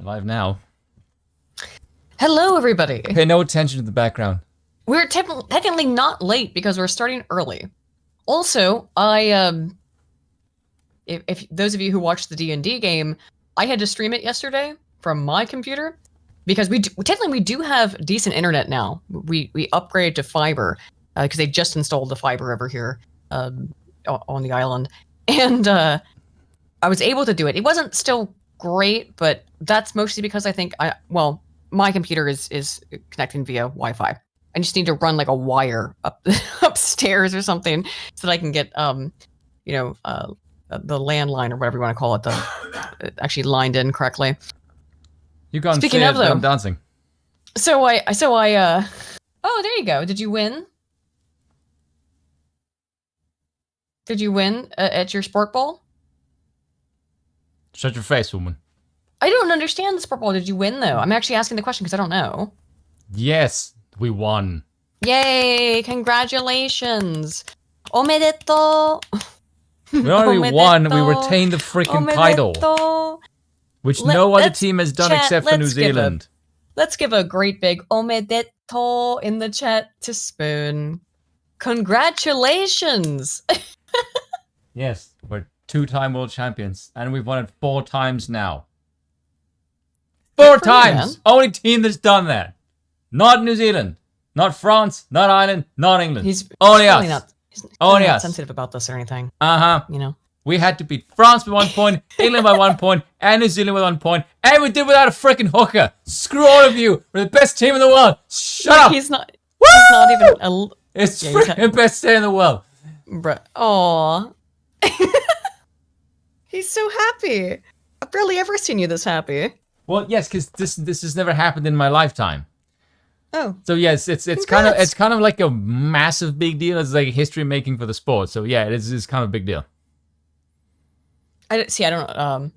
Live now. Hello, everybody. Pay no attention to the background. We're technically not late because we're starting early. Also, if those of you who watched the D&D game, I had to stream it yesterday from my computer because we do have decent internet now. We upgraded to fiber because they just installed the fiber over here on the island, and I was able to do it. It wasn't still great, but that's mostly because I think my computer is connecting via Wi-Fi. I just need to run like a wire up upstairs or something so that I can get the landline or whatever you want to call it, actually lined in correctly. You can't see it, but I'm dancing. So I oh, there you go. Did you win? Did you win at your sport ball? Shut your face, woman. I don't understand the sport ball. Did you win though? I'm actually asking the question because I don't know. Yes, we won. Yay! Congratulations! Omedeto! We already won. We retained the freaking title, which no other team has done except for New Zealand. Let's give a great big omedeto in the chat to Spoon. Congratulations! Yes, we're two-time world champions, and we've won it 4 times now. 4 times! Only team that's done that. Not New Zealand, not France, not Ireland, not England. Only us. Only us. Sensitive about this or anything. You know, we had to beat France by 1 point, England by 1 point, and New Zealand by 1 point, and we did without a freaking hooker. Screw all of you. We're the best team in the world. Shut up. He's not. Woo! He's not even. It's freaking best team in the world. Bruh. Aww. He's so happy. I've barely ever seen you this happy. Well, yes, because this has never happened in my lifetime. Oh. So yes, it's kind of like a massive big deal. It's like history making for the sport. So yeah, it's kind of a big deal. I don't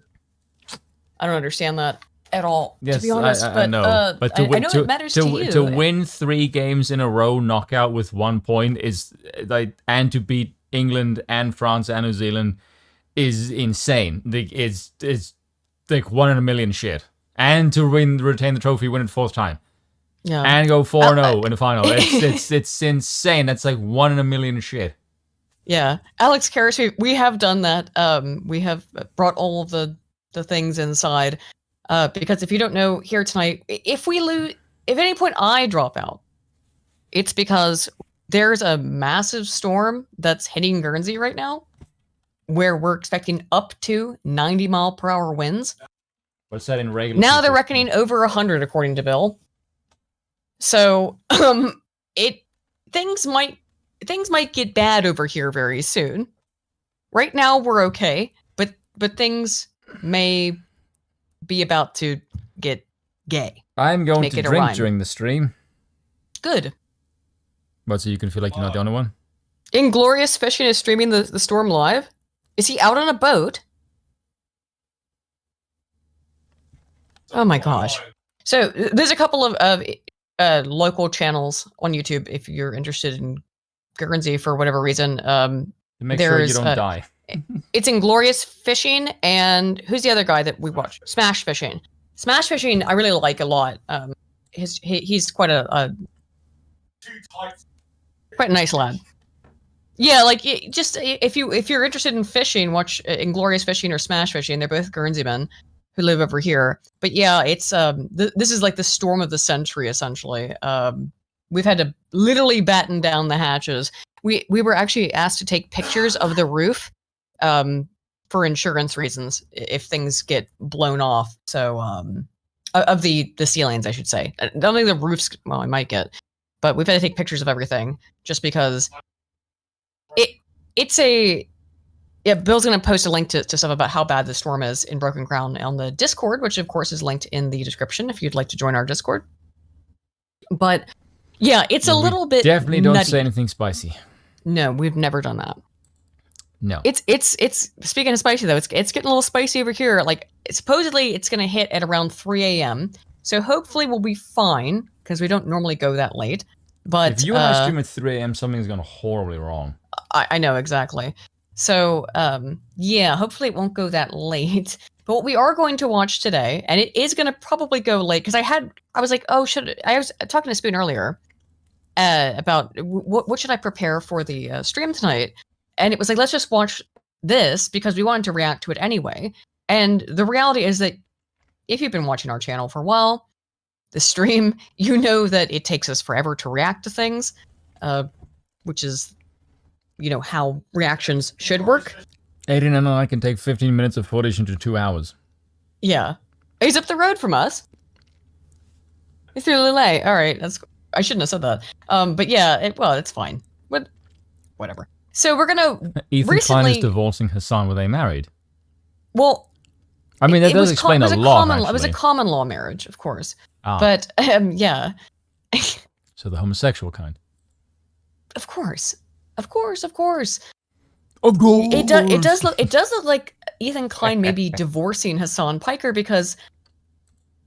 understand that at all. Yes, to be honest, I know. But to I know it matters to you. To win 3 games in a row knockout with 1 point is like, and to beat England and France and New Zealand is insane. It's like 1 in a million shit. And to retain the trophy, win it 4th time. Yeah. And go 4-0 in the final. It's insane. That's like 1 in a million shit. Yeah. Alex Karras, we have done that. We have brought all of the things inside. Because if you don't know, here tonight, if we lose, if at any point I drop out, it's because there's a massive storm that's hitting Guernsey right now, where we're expecting up to 90-mile-per-hour winds. What's that in regular? Now they're reckoning over 100, according to Bill. So, things might get bad over here very soon. Right now we're okay, but things may be about to get gay. I'm going to drink during the stream. Good. What, so you can feel like you're not the only one? Inglorious Fishing is streaming the storm live. Is he out on a boat? Oh my gosh. So there's a couple of local channels on YouTube if you're interested in Guernsey for whatever reason. Make sure you don't die. It's Inglorious Fishing, and who's the other guy that we watch? Smash Fishing. Smash Fishing I really like a lot. He's quite a nice lad. Yeah, like just if you're interested in fishing, watch Inglorious Fishing or Smash Fishing. They're both Guernsey men who live over here. But yeah, it's this is like the storm of the century essentially. We've had to literally batten down the hatches. We were actually asked to take pictures of the roof for insurance reasons if things get blown off. So of the ceilings, I should say. Not only the roofs, well, I might get, but we've had to take pictures of everything just because Bill's going to post a link to stuff about how bad the storm is in Broken Crown on the Discord, which of course is linked in the description if you'd like to join our Discord. But yeah, it's a little bit definitely don't say anything spicy. No, we've never done that. No. It's speaking of spicy though, it's getting a little spicy over here. Like supposedly it's going to hit at around 3 a.m. So hopefully we'll be fine because we don't normally go that late. But if you and I stream at 3 a.m., something's gone horribly wrong. I know exactly. So yeah, hopefully it won't go that late. But what we are going to watch today, and it is going to probably go late because I was like, oh, I was talking to Spoon earlier about what should I prepare for the stream tonight, and it was like, let's just watch this because we wanted to react to it anyway. And the reality is that if you've been watching our channel for a while, the stream, you know that it takes us forever to react to things, which is, how reactions should work. Aiden and I can take 15 minutes of footage into 2 hours. Yeah. He's up the road from us. He's through Lille. All right, I shouldn't have said that. But yeah, it's fine. Whatever. So we're gonna Ethan Klein is divorcing Hassan. Were they married? Well, I mean, that does explain a lot. It was a common law marriage, of course. Ah. But yeah. So the homosexual kind. Of course. Of course. Of course. It does look like Ethan Klein may be divorcing Hassan Piker because,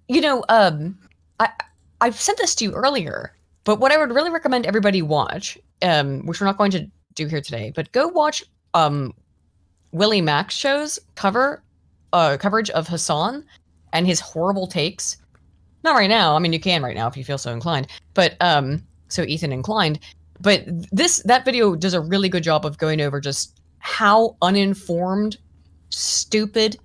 I've sent this to you earlier, but what I would really recommend everybody watch, which we're not going to do here today, but go watch Willie Mack's show's coverage of Hassan and his horrible takes. Not right now. I mean, you can right now if you feel so inclined, but so Ethan inclined. But that video does a really good job of going over just how uninformed, stupid,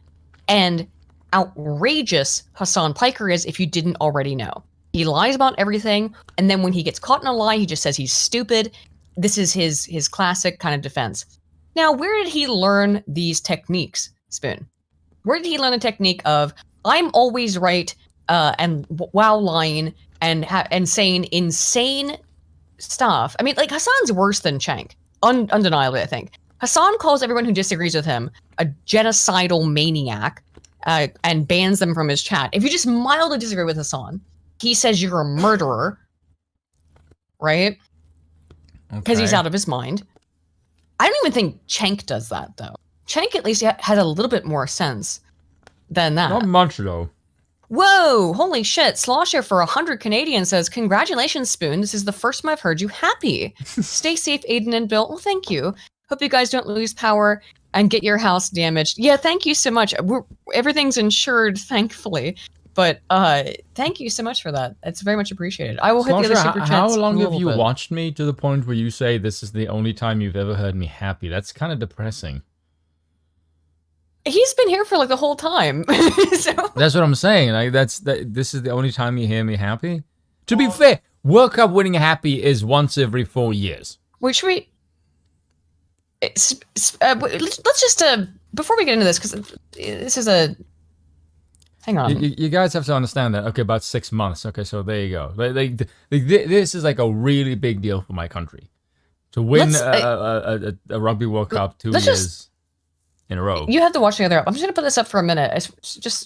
and outrageous Hassan Piker is if you didn't already know. He lies about everything, and then when he gets caught in a lie, he just says he's stupid. This is his classic kind of defense. Now, where did he learn these techniques, Spoon? Where did he learn the technique of, I'm always right, and while lying, and saying insane stuff? I mean, like, Hassan's worse than Cenk. Undeniably, I think. Hassan calls everyone who disagrees with him a genocidal maniac, and bans them from his chat. If you just mildly disagree with Hassan, he says you're a murderer, right? Because he's out of his mind. I don't even think Cenk does that, though. Cenk at least has a little bit more sense than that. Not much, though. Whoa, holy shit. Slosher for 100 Canadian says, congratulations, Spoon. This is the first time I've heard you happy. Stay safe, Aiden and Bill. Well, thank you. Hope you guys don't lose power and get your house damaged. Yeah, thank you so much. Everything's insured, thankfully. But thank you so much for that. It's very much appreciated. I will hit the other super chats. How long have you watched me to the point where you say this is the only time you've ever heard me happy? That's kind of depressing. He's been here for like the whole time. So. That's what I'm saying. Like this is the only time you hear me happy. To be fair, World Cup winning happy is once every 4 years. Which let's just before we get into this, because this is a. Hang on. You guys have to understand that. Okay, about 6 months. Okay, so there you go. This is like a really big deal for my country. To win a Rugby World Cup 2 years in a row. You have to watch the other up. I'm just going to put this up for a minute.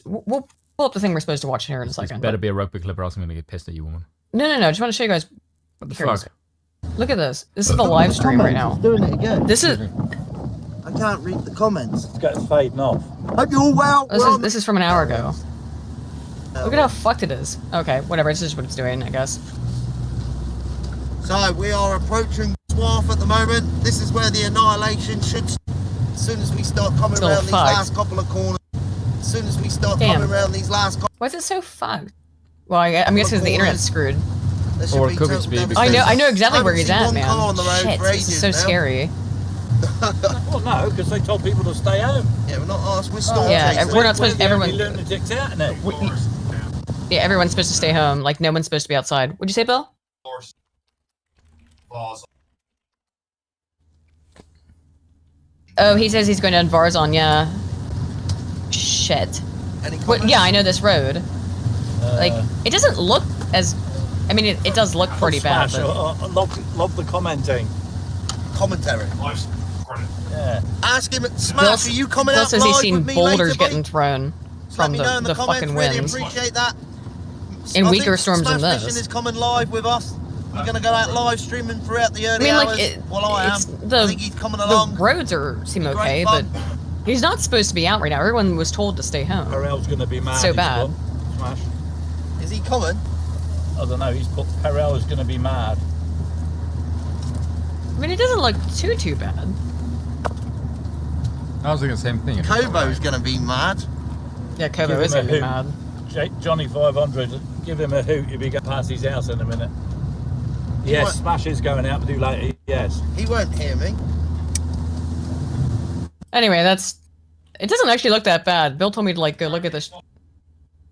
We'll pull up the thing we're supposed to watch here in a second. This better be a rugby clip or else I'm going to get pissed at you, woman. No. I just want to show you guys. What the fuck? Look at this. This is the live stream right now. Doing it again. This is... I can't read the comments. It's getting fading off. Hope you're all well. This is from an hour ago. Look at how fucked it is. Okay, whatever. This is what it's doing, I guess. So, we are approaching Swarth at the moment. This is where the annihilation should... As soon as we start coming around these last couple of corners. As soon as we start coming around these last couple... Why is it so fucked? Well, I'm guessing because the internet's screwed. Or it could be. I know exactly where he's at, man. Shit, this is so scary. Well, no, because they told people to stay home. Yeah, we're not asked. We're storm chasers. We're not supposed to... Everyone... lunatics out in it. Yeah, everyone's supposed to stay home. Like, no one's supposed to be outside. What'd you say, Bill? Oh, he says he's going to Varzon, yeah. Shit. Yeah, I know this road. Like, it doesn't look as... I mean, it does look pretty bad, but... Love the commenting. Commentary. Yeah. Ask him, Smash, are you coming Bill out says live he's seen with me boulders later, getting thrown from the fucking winds. Really appreciate that. In weaker storms than Smash this. Fishing is coming live with us. You're going to go out live streaming throughout the early hours. I think he's coming along. The roads seem okay, but he's not supposed to be out right now. Everyone was told to stay home. Perel's going to be mad. So bad. Smash. Is he coming? I don't know. He's put Perel is going to be mad. I mean, it doesn't look too bad. I was thinking the same thing. Kobo's going to be mad. Yeah, Kobo is gonna be mad. Johnny 500, give him a hoot if he gets past his house in a minute. Yes, Smash is going out to do later, yes. He won't hear me. Anyway, it doesn't actually look that bad. Bill told me to like go look at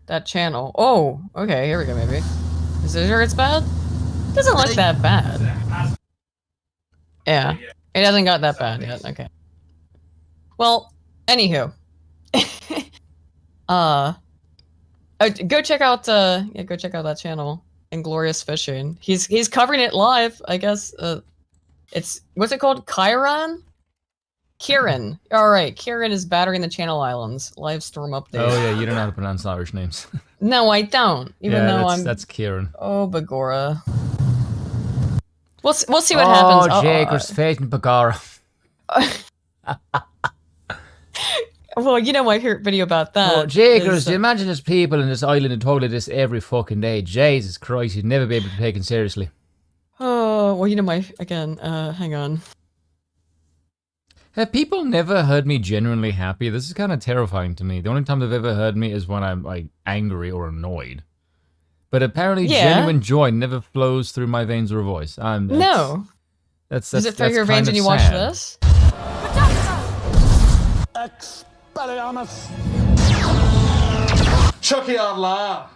that channel. Oh, okay, here we go maybe. Is it sure it's bad? It doesn't look that bad. Yeah, it hasn't got that bad yet, okay. Well, anywho. Go check out that channel, Inglorious Fishing. He's covering it live, I guess. It's what's it called? Kieran. All right, Kieran is battering the Channel Islands. Live storm update. Oh yeah, you don't know how to pronounce Irish names. No, I don't. Even though that's Kieran. Oh, Bagora. We'll see what happens. Oh, Jager's facing Bagora. Well, you know my video about that. Oh, Jagers, do you imagine there's people in this island who told you this every fucking day? Jesus Christ, you'd never be able to be taken seriously. Oh, well, you know hang on. Have people never heard me genuinely happy? This is kind of terrifying to me. The only time they've ever heard me is when I'm like angry or annoyed. But apparently genuine joy never flows through my veins or voice. No. Does it through your veins when you watch this? Expelliarmus! Chucky Allah!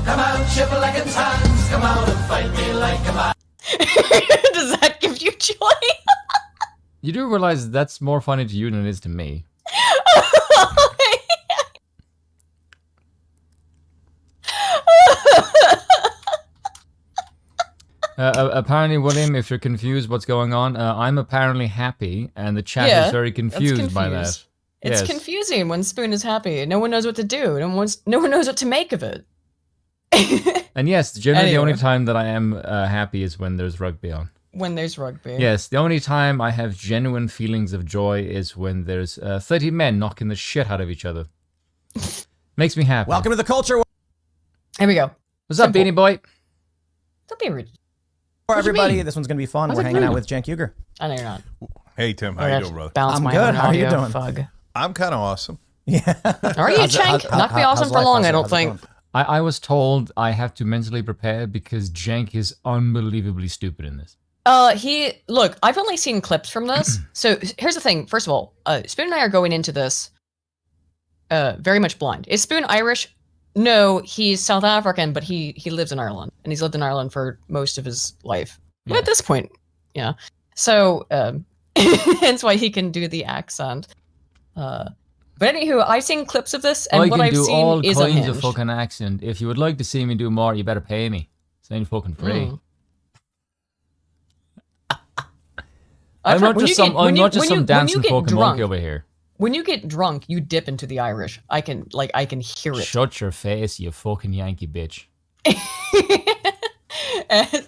Come out, chipper like a times, come out and fight me like a man. Does that give you joy? You do realize that's more funny to you than it is to me. Apparently, William, if you're confused what's going on, I'm apparently happy, and the chat is very confused by that. It's confusing when Spoon is happy. No one knows what to do. No one knows what to make of it. And yes, generally the only time that I am happy is when there's rugby on. When there's rugby. Yes, the only time I have genuine feelings of joy is when there's 30 men knocking the shit out of each other. Makes me happy. Welcome to the culture. Here we go. What's up, Beanie Boy? Don't be rude. For everybody, this one's going to be fun. We're hanging out with Cenk Uygur. I know you're not. Hey, Tim. How you doing, brother? I'm good. How are you doing? Fug. I'm kind of awesome. Yeah. Are you, Cenk? Not be awesome for long, I don't think. I was told I have to mentally prepare because Cenk is unbelievably stupid in this. Look, I've only seen clips from this. So here's the thing. First of all, Spoon and I are going into this very much blind. Is Spoon Irish? No, he's South African, but he lives in Ireland, and he's lived in Ireland for most of his life. Yeah. At this point, yeah. So hence why he can do the accent. But anywho, I've seen clips of this, and what I've seen is I can do all kinds unhinged. of fucking accent. If you would like to see me do more, you better pay me. It's ain't fucking free. I'm not just some dancing fucking monkey over here. When you get drunk, you dip into the Irish. I can hear it. Shut your face, you fucking Yankee bitch.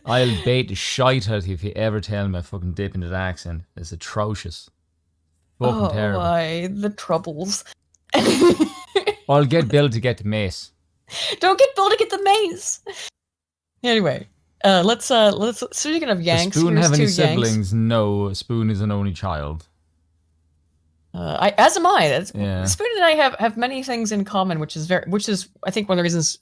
I'll bait the shite out of you if you ever tell me I fucking dip into the accent. It's atrocious. Fucking terrible. Why the troubles? I'll get Bill to get the mace. Don't get Bill to get the mace. Anyway, let's speaking of Yanks, Does Spoon here's have any two Yanks. siblings? No, Spoon is an only child. As am I. Yeah. Spoon and I have many things in common, which is I think one of the reasons,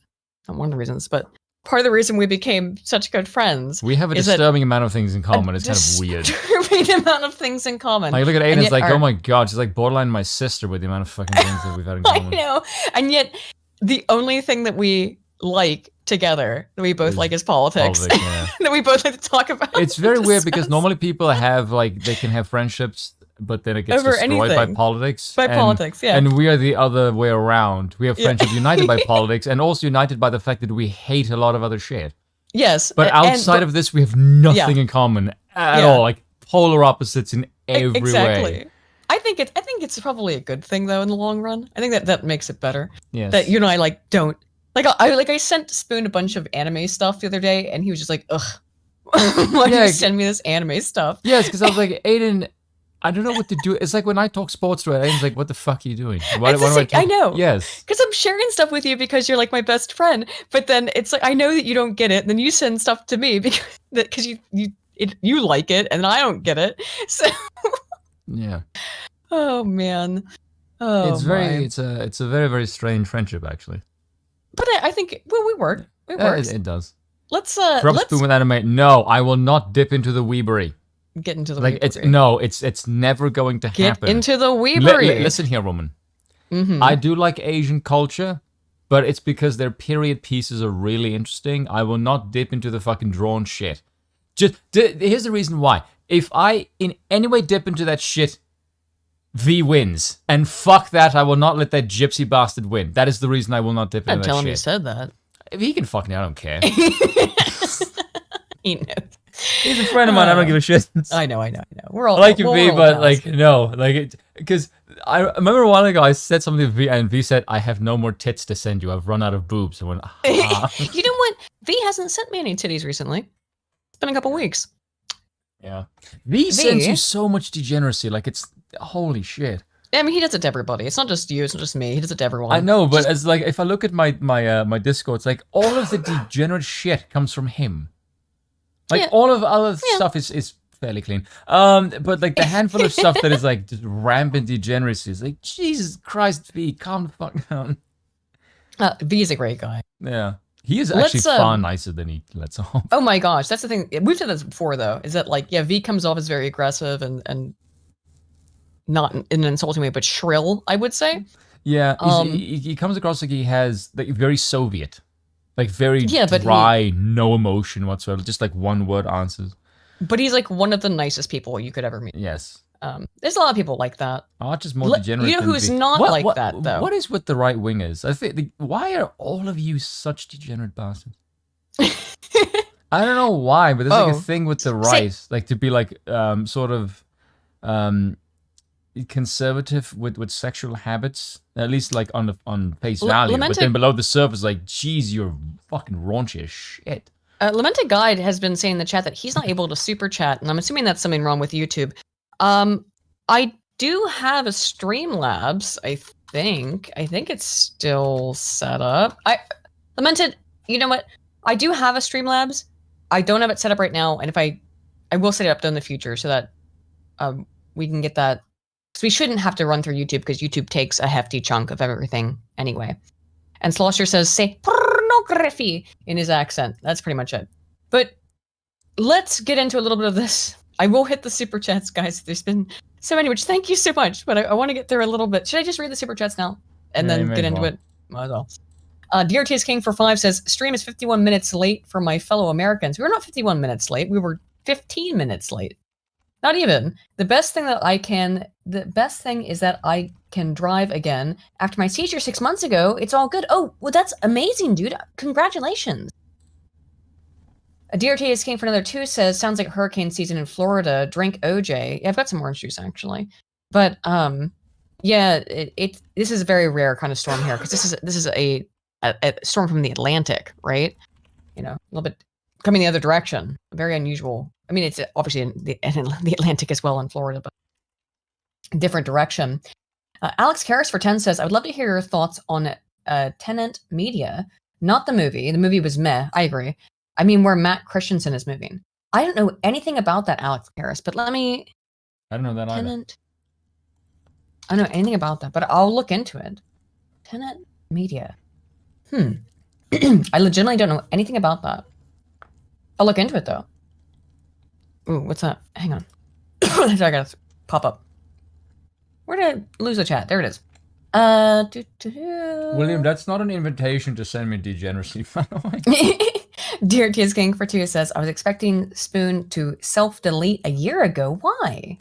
not one of the reasons, but part of the reason we became such good friends. We have a disturbing amount of things in common. It's kind of weird. Disturbing amount of things in common. Like, look at Aiden's like, oh my god, she's like borderline my sister with the amount of fucking things that we've had in common. I know, and yet the only thing that we like together, that we both like, is politics. Yeah. That we both like to talk about. It's very weird because normally people have they can have friendships, but then it gets over destroyed anything. by politics. Politics, yeah. And we are the other way around. We have friendship united by politics, and also united by the fact that we hate a lot of other shit. Yes. But outside of this, we have nothing in common at all. Like polar opposites in every way. I think it's probably a good thing though in the long run. I think that makes it better. Yes. That I don't like. I sent Spoon a bunch of anime stuff the other day, and he was just like, ugh. Why do you send me this anime stuff? Yes, because I was like, Aiden, I don't know what to do. It's like when I talk sports to it, Aiden's like, what the fuck are you doing? I know. Yes. Because I'm sharing stuff with you because you're like my best friend. But then it's like, I know that you don't get it. And then you send stuff to me because you like it and I don't get it. So yeah. Oh man. Oh, it's a very very strange friendship actually. But I think we work. It works. It does. Let's Spoon with anime. No, I will not dip into the weebery. get into the Like Weebery. it's never going to happen. Get into the Weebery. Listen here, woman. Mm-hmm. I do like Asian culture, but it's because their period pieces are really interesting. I will not dip into the fucking drawn shit. Here's the reason why. If I in any way dip into that shit, V wins. And fuck that, I will not let that gypsy bastard win. That is the reason I will not dip into that shit. Tell him you said that. If he can fuck me, I don't care. He knows. He's a friend of mine, I don't give a shit. I know. We're all I like you, we're V, all but pals. like, no. Like, because I remember a while ago I said something to V, and V said, I have no more tits to send you. I've run out of boobs. I went, ah. You know what? V hasn't sent me any titties recently. It's been a couple weeks. Yeah. V sends you so much degeneracy. Like, it's holy shit. I mean, he does it to everybody. It's not just you. It's not just me. He does it to everyone. I know, but it's like, if I look at my Discord, it's like all of the degenerate shit comes from him. Like, all of other stuff is fairly clean. But like the handful of stuff that is like just rampant degeneracy is like, Jesus Christ, V, calm the fuck down. V is a great guy. Yeah. He is actually far nicer than he lets off. Oh my gosh, that's the thing. We've said this before, though, is that like, yeah, V comes off as very aggressive and not in an insulting way, but shrill, I would say. Yeah, he comes across like he has like very Soviet, like very dry, no emotion whatsoever, just like one word answers. But he's like one of the nicest people you could ever meet. Yes. There's a lot of people like that. Arch is more degenerate. You know than who's V. not like that though? What is with the right wingers? I think why are all of you such degenerate bastards? I don't know why, but there's like a thing with the right, like to be like sort of conservative with sexual habits, at least like on face value. But then below the surface, like, geez, you're fucking raunchy as shit. Lamented Guide has been saying in the chat that he's not able to super chat, and I'm assuming that's something wrong with YouTube. I do have a Streamlabs, I think. I think it's still set up. Lamented, you know what? I do have a Streamlabs. I don't have it set up right now, and if I will set it up in the future so that we can get that. So we shouldn't have to run through YouTube because YouTube takes a hefty chunk of everything anyway. And Slosher says, say pornography in his accent. That's pretty much it. But let's get into a little bit of this. I will hit the super chats, guys. There's been so many, which thank you so much. But I want to get through a little bit. Should I just read the super chats now and then get into it? Might as well. DRTS King for 5 says, stream is 51 minutes late for my fellow Americans. We were not 51 minutes late. We were 15 minutes late. Not even. The best thing is that I can drive again. After my seizure 6 months ago, it's all good. Oh, well, that's amazing, dude. Congratulations. A DRTS King for another 2 says, sounds like hurricane season in Florida. Drink OJ. Yeah, I've got some orange juice, actually. But, yeah, this is a very rare kind of storm here, because this is a storm from the Atlantic, right? You know, a little bit coming the other direction. Very unusual. I mean, it's obviously in the Atlantic as well in Florida, but a different direction. Alex Harris for 10 says, I would love to hear your thoughts on Tenant Media, not the movie. The movie was meh. I agree. I mean, where Matt Christensen is moving. I don't know anything about that, Alex Harris, but let me... I don't know that Tenant. I don't know anything about that, but I'll look into it. Tenant Media. I legitimately don't know anything about that. I'll look into it, though. Ooh, what's that? Hang on. I gotta pop up. Where did I lose the chat? There it is. William, that's not an invitation to send me degeneracy, by the way. Dear Tis King for 2 says, I was expecting Spoon to self-delete a year ago. Why?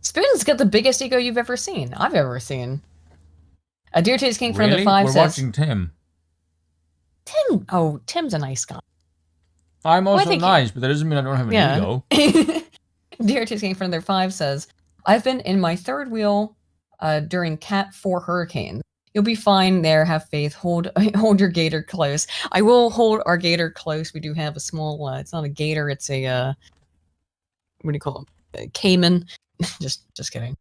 Spoon's got the biggest ego you've ever seen. I've ever seen. Dear Tis King for another 5 We're says... watching Tim. Tim's a nice guy. I'm also nice, but that doesn't mean I don't have an ego. Dear Tis King for another 5 says, I've been in my third wheel during Cat 4 hurricanes. You'll be fine there. Have faith. Hold your gator close. I will hold our gator close. We do have a small, it's not a gator, it's a, what do you call them? A caiman. just kidding.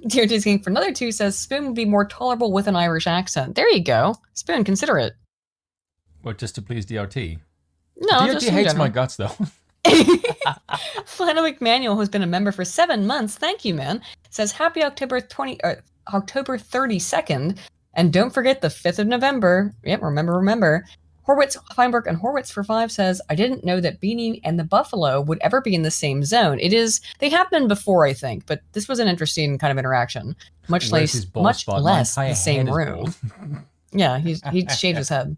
Dear Tis King for another 2 says, Spoon would be more tolerable with an Irish accent. There you go. Spoon, consider it. What, just to please DRT? No, DRT just in hates general. my guts, though. Flannel McManuel, who's been a member for 7 months, thank you, man, says happy October 32nd, and don't forget the 5th of November. Yep, remember. Horwitz, Feinberg, and Horwitz for 5 says, I didn't know that Beanie and the Buffalo would ever be in the same zone. They have been before, I think, but this was an interesting kind of interaction. Much less the same room. Yeah, he shaved his head.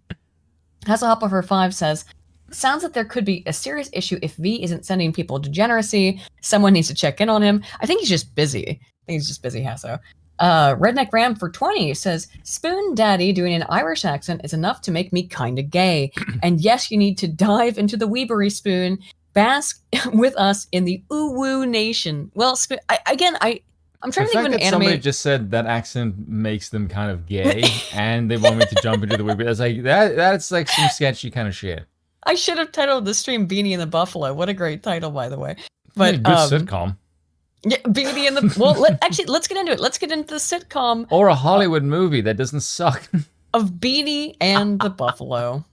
Hasselhopper for 5 says, sounds like there could be a serious issue if V isn't sending people degeneracy. Someone needs to check in on him. I think he's just busy. Hasso. Redneck Ram for 20 says, Spoon Daddy doing an Irish accent is enough to make me kinda gay. And yes, you need to dive into the Weebery Spoon. Bask with us in the Uwu Nation. Well, I'm trying to think of an anime. Somebody just said that accent makes them kind of gay, and they want me to jump into the Weebery. It's like, that's like some sketchy kind of shit. I should have titled the stream Beanie and the Buffalo. What a great title, by the way. But good sitcom. Yeah, Beanie and the... Well, let's get into it. Let's get into the sitcom. Or a Hollywood movie that doesn't suck. Of Beanie and the Buffalo.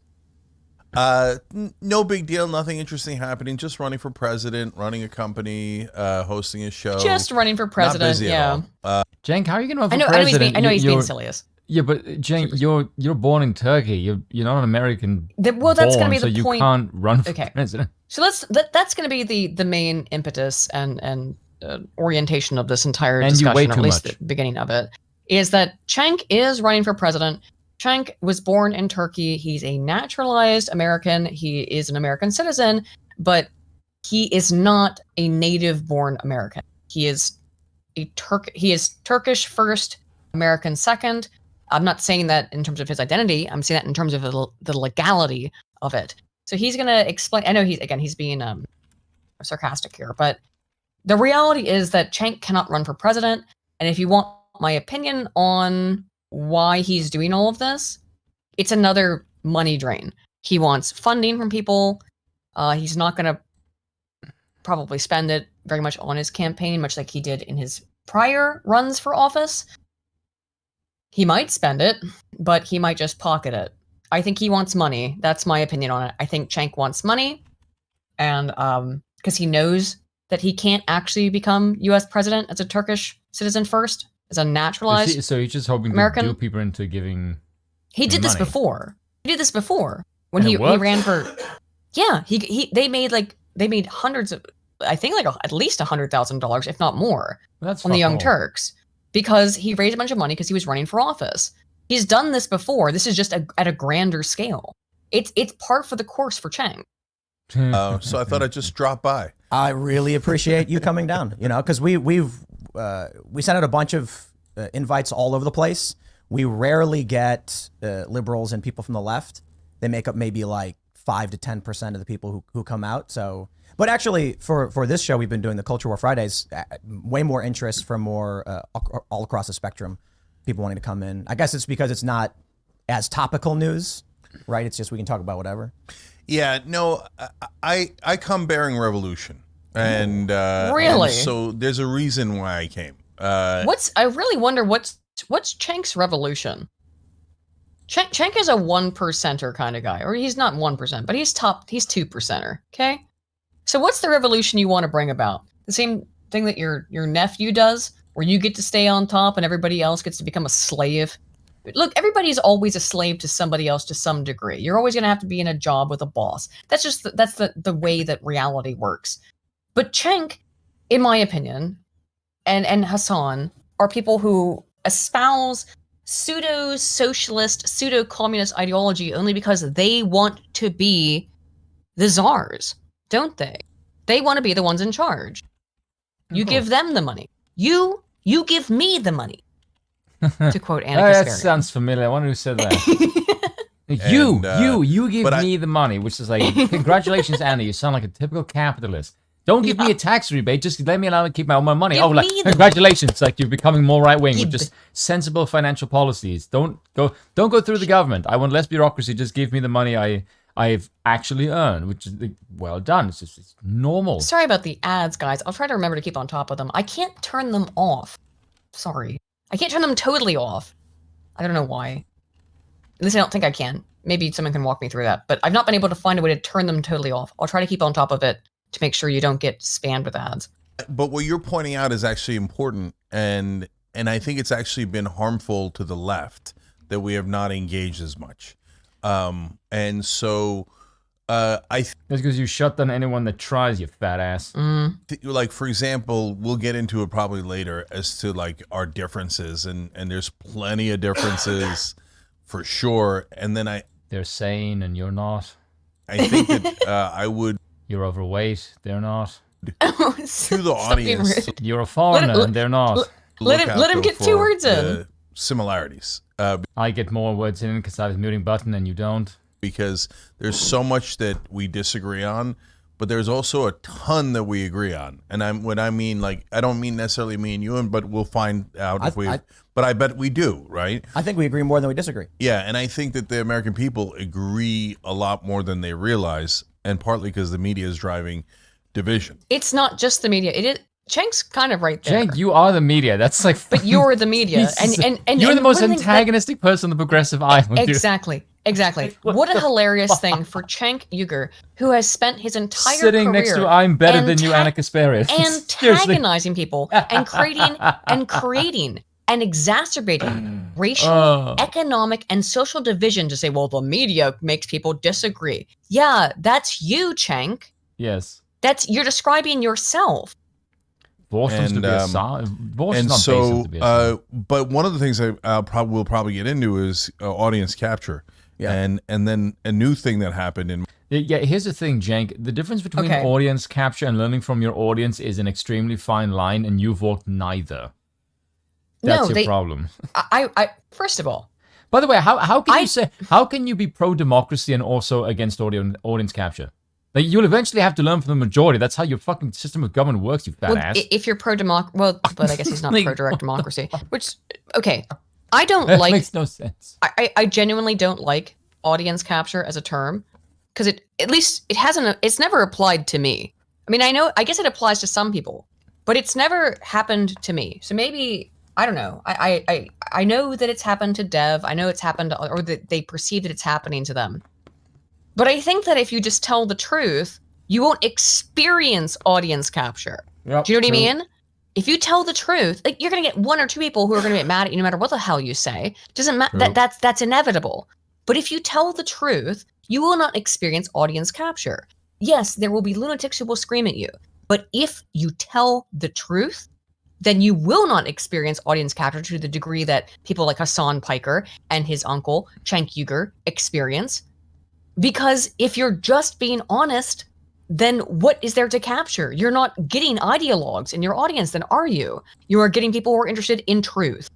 No big deal. Nothing interesting happening. Just running for president, running a company, hosting a show. Just running for president, Not busy yeah. At all. Cenk, how are you going to run for president? I know he's being silliest. Yeah, but Cenk, you're born in Turkey. You're not an American. Well, that's going to be the point. So you can't run for president. So that's going to be the main impetus and orientation of this entire discussion, or at least the beginning of it, is that Cenk is running for president. Cenk was born in Turkey. He's a naturalized American. He is an American citizen, but he is not a native-born American. He is Turkish first, American second. I'm not saying that in terms of his identity. I'm saying that in terms of the legality of it. So he's going to explain. I know he's being sarcastic here, but the reality is that Cenk cannot run for president. And if you want my opinion on why he's doing all of this, it's another money drain. He wants funding from people. He's not going to probably spend it very much on his campaign, much like he did in his prior runs for office. He might spend it, but he might just pocket it. I think he wants money. That's my opinion on it. I think Cenk wants money, and because he knows that he can't actually become U.S. president as a Turkish citizen first, as a naturalized. So he's just hoping American. to dupe people into giving. He did this before. When he ran for. Yeah, they made hundreds of, I think at least $100,000, if not more, on the Young Turks, because he raised a bunch of money because he was running for office. He's done this before. This is just at a grander scale. It's par for the course for Cenk. So I thought I'd just drop by. I really appreciate you coming down. Because we sent out a bunch of invites all over the place. We rarely get liberals and people from the left. They make up maybe like 5 to 10% of the people who come out. So, but actually for this show, we've been doing the Culture War Fridays. Way more interest from more all across the spectrum. People wanting to come in. I guess it's because it's not as topical news, right? It's just we can talk about whatever. Yeah, no, I come bearing revolution, and really, and so there's a reason why I came. I really wonder what's Cenk's revolution. Cenk is a 1%er kind of guy, or he's not 1%, but he's 2%er. Okay, so what's the revolution you want to bring about? The same thing that your nephew does, where you get to stay on top and everybody else gets to become a slave. Look, everybody's always a slave to somebody else to some degree. You're always going to have to be in a job with a boss. That's just the way that reality works. But Cenk, in my opinion, and Hassan are people who espouse pseudo-socialist, pseudo-communist ideology only because they want to be the czars, don't they? They want to be the ones in charge. You give them the money. You give me the money. To quote Anna Kasparian. That sounds familiar. I wonder who said that. You give me the money, which is like, congratulations, Anna. You sound like a typical capitalist. Don't give me a tax rebate. Just let me allow me to keep my own money. Congratulations! Like you're becoming more right wing with just sensible financial policies. Don't go through the government. I want less bureaucracy. Just give me the money I've actually earned, which is well done. It's normal. Sorry about the ads, guys. I'll try to remember to keep on top of them. I can't turn them off. Sorry. I can't turn them totally off. I don't know why. At least I don't think I can. Maybe someone can walk me through that. But I've not been able to find a way to turn them totally off. I'll try to keep on top of it to make sure you don't get spammed with ads. But what you're pointing out is actually important, and I think it's actually been harmful to the left that we have not engaged as much. And so that's because you shut down anyone that tries, you fat ass. Like, for example, we'll get into it probably later as to like our differences, and there's plenty of differences for sure. And then they're sane and you're not. I think that you're overweight, they're not. To the audience, you're a foreigner and they're not. Let him get 2 words in. Similarities. I get more words in because I have a muting button and you don't. Because there's so much that we disagree on, but there's also a ton that we agree on. And I don't mean necessarily me and you, but we'll find out but I bet we do, right? I think we agree more than we disagree. Yeah, and I think that the American people agree a lot more than they realize, and partly because the media is driving division. It's not just the media. It is. Chank's kind of right there. Cenk, you are the media. That's like. But you're the media, and you're the most antagonistic person on the progressive island. Exactly. What a hilarious thing for Cenk Uygur, who has spent his entire sitting career next to "I'm better than you," Anna Kasparian, antagonizing people and creating and exacerbating racial, economic, and social division to say, well, the media makes people disagree. Yeah, that's you, Cenk. Yes. You're describing yourself. But one of the things we'll probably get into is audience capture. Yeah. And then a new thing that happened here's the thing, Cenk. The difference between audience capture and learning from your audience is an extremely fine line, and you've walked neither. That's your problem. I first of all. By the way, how can you be pro-democracy and also against audience capture? Like, you'll eventually have to learn from the majority. That's how your fucking system of government works, you fat ass. If you're pro-democracy, but I guess he's not pro-direct democracy. Which, I don't like. Makes no sense. I genuinely don't like audience capture as a term, because it's never applied to me. I mean, I guess it applies to some people, but it's never happened to me. So maybe, I don't know. I know that it's happened to Dev. I know it's happened, or that they perceive that it's happening to them. But I think that if you just tell the truth, you won't experience audience capture. Yep, do you know what I mean? If you tell the truth, like, you're gonna get 1 or 2 people who are gonna get mad at you no matter what the hell you say. Doesn't matter. That's inevitable. But if you tell the truth, you will not experience audience capture. Yes, there will be lunatics who will scream at you. But if you tell the truth, then you will not experience audience capture to the degree that people like Hassan Piker and his uncle, Cenk Uygur, experience. Because if you're just being honest, then what is there to capture? You're not getting ideologues in your audience, then are you? You are getting people who are interested in truth.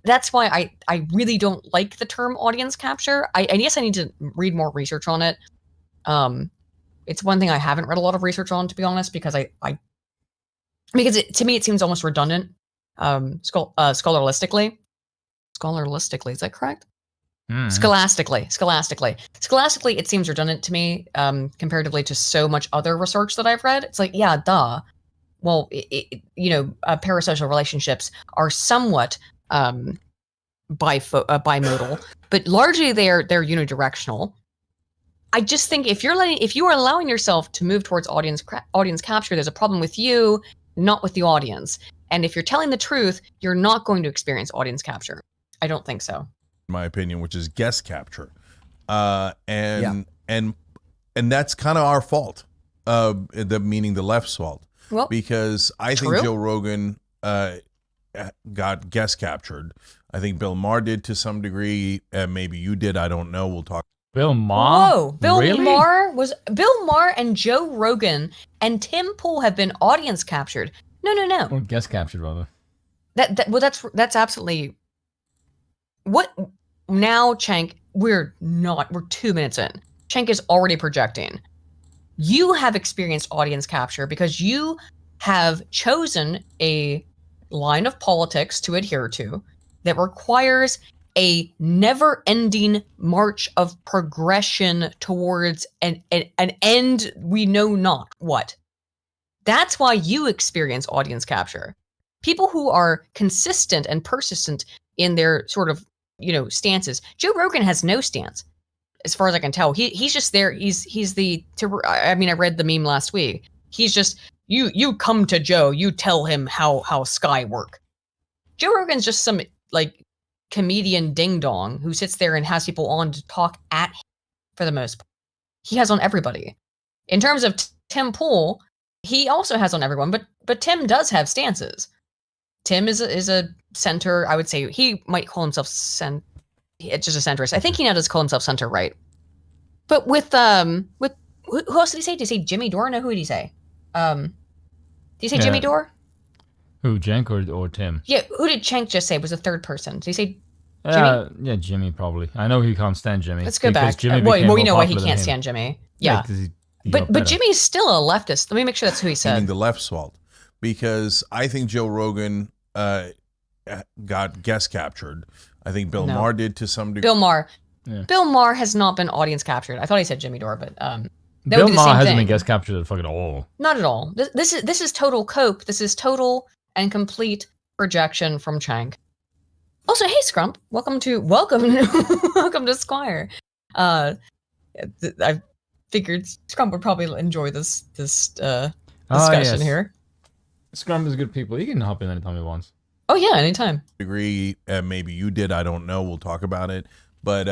That's why I really don't like the term audience capture. I guess I need to read more research on it. It's one thing I haven't read a lot of research on, to be honest, because to me it seems almost redundant. Scholarlistically, is that correct? Scholastically, it seems redundant to me, comparatively to so much other research that I've read. It's like, yeah, duh. Well, parasocial relationships are somewhat bimodal, but largely they're unidirectional. I just think if you are allowing yourself to move towards audience capture, there's a problem with you, not with the audience. And if you're telling the truth, you're not going to experience audience capture. I don't think so. My opinion, which is guest capture, and that's kind of our fault, meaning the left's fault, because I think Joe Rogan got guest captured. I think Bill Maher did to some degree. Maybe you did. I don't know. We'll talk. Bill Maher? Whoa, Bill Maher and Joe Rogan and Tim Pool have been audience captured. No. Or guest captured, rather. That's absolutely. What now, Cenk? We're 2 minutes in. Cenk is already projecting. You have experienced audience capture because you have chosen a line of politics to adhere to that requires a never-ending march of progression towards an end we know not what. That's why you experience audience capture. People who are consistent and persistent in their sort of, stances. Joe Rogan has no stance. as far as I can tell. He's just there. He's the. I mean, I read the meme last week. He's just you come to Joe. You tell him how Sky work. Joe Rogan's just some like comedian ding dong who sits there and has people on to talk at him for the most part. He has on everybody. In terms of Tim Pool, he also has on everyone, but Tim does have stances. Tim is a center. I would say he might call himself just a centrist. I think he now does call himself center right. But with who else did he say? Did he say Jimmy Dore? No, who did he say? Did he say Jimmy Dore? Who, Cenk or Tim? Yeah, who did Cenk just say was the third person? Did he say Jimmy? Yeah, Jimmy probably. I know he can't stand Jimmy. Let's go back. Jimmy Well, we know why he can't stand Jimmy. Yeah. He but Jimmy's still a leftist. Let me make sure that's who he said. Meaning the left's fault. Because I think Joe Rogan got guest captured. I think Bill Maher did to some degree. Bill Maher. Yeah. Bill Maher has not been audience captured. I thought he said Jimmy Dore, but Bill Maher hasn't been guest captured at fucking all. Not at all. This is total cope. This is total and complete rejection from Cenk. Also, hey Scrump, welcome to Squire. I figured Scrump would probably enjoy this discussion here. Scrump is good people. He can hop in anytime he wants. Oh yeah, anytime. Agree. Maybe you did. I don't know. We'll talk about it. But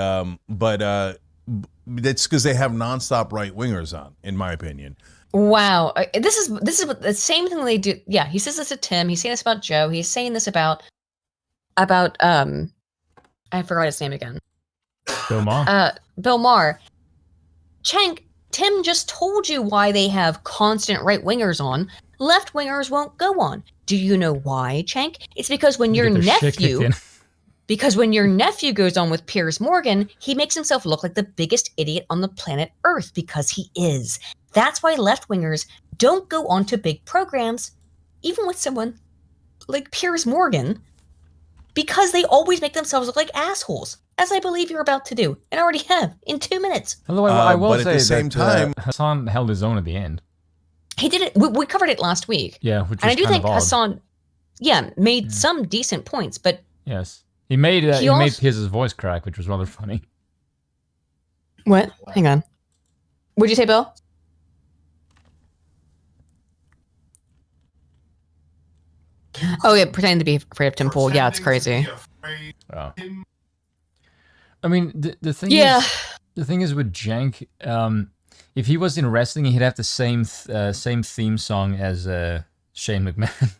that's because they have nonstop right wingers on, in my opinion. Wow, this is the same thing they do. Yeah, he says this to Tim. He's saying this about Joe. He's saying this about I forgot his name again. Bill Maher. Bill Maher. Cenk, Tim just told you why they have constant right wingers on. Left wingers won't go on. Do you know why, Cenk? It's because when your nephew goes on with Piers Morgan, he makes himself look like the biggest idiot on the planet Earth, because he is. That's why left wingers don't go on to big programs, even with someone like Piers Morgan, because they always make themselves look like assholes, as I believe you're about to do, and already have in 2 minutes. Although I will but say at the same time, Hassan held his own at the end. He did it. We covered it last week. Yeah, which was and I do kind think of odd. Hassan, made some decent points, but yes, he made Piers' voice crack, which was rather funny. What? Hang on. What'd you say, Bill? Oh yeah, pretending to be afraid of Tim Pool. Yeah, it's crazy. Oh. I mean, the thing is with Cenk, if he was in wrestling, he'd have the same theme song as Shane McMahon.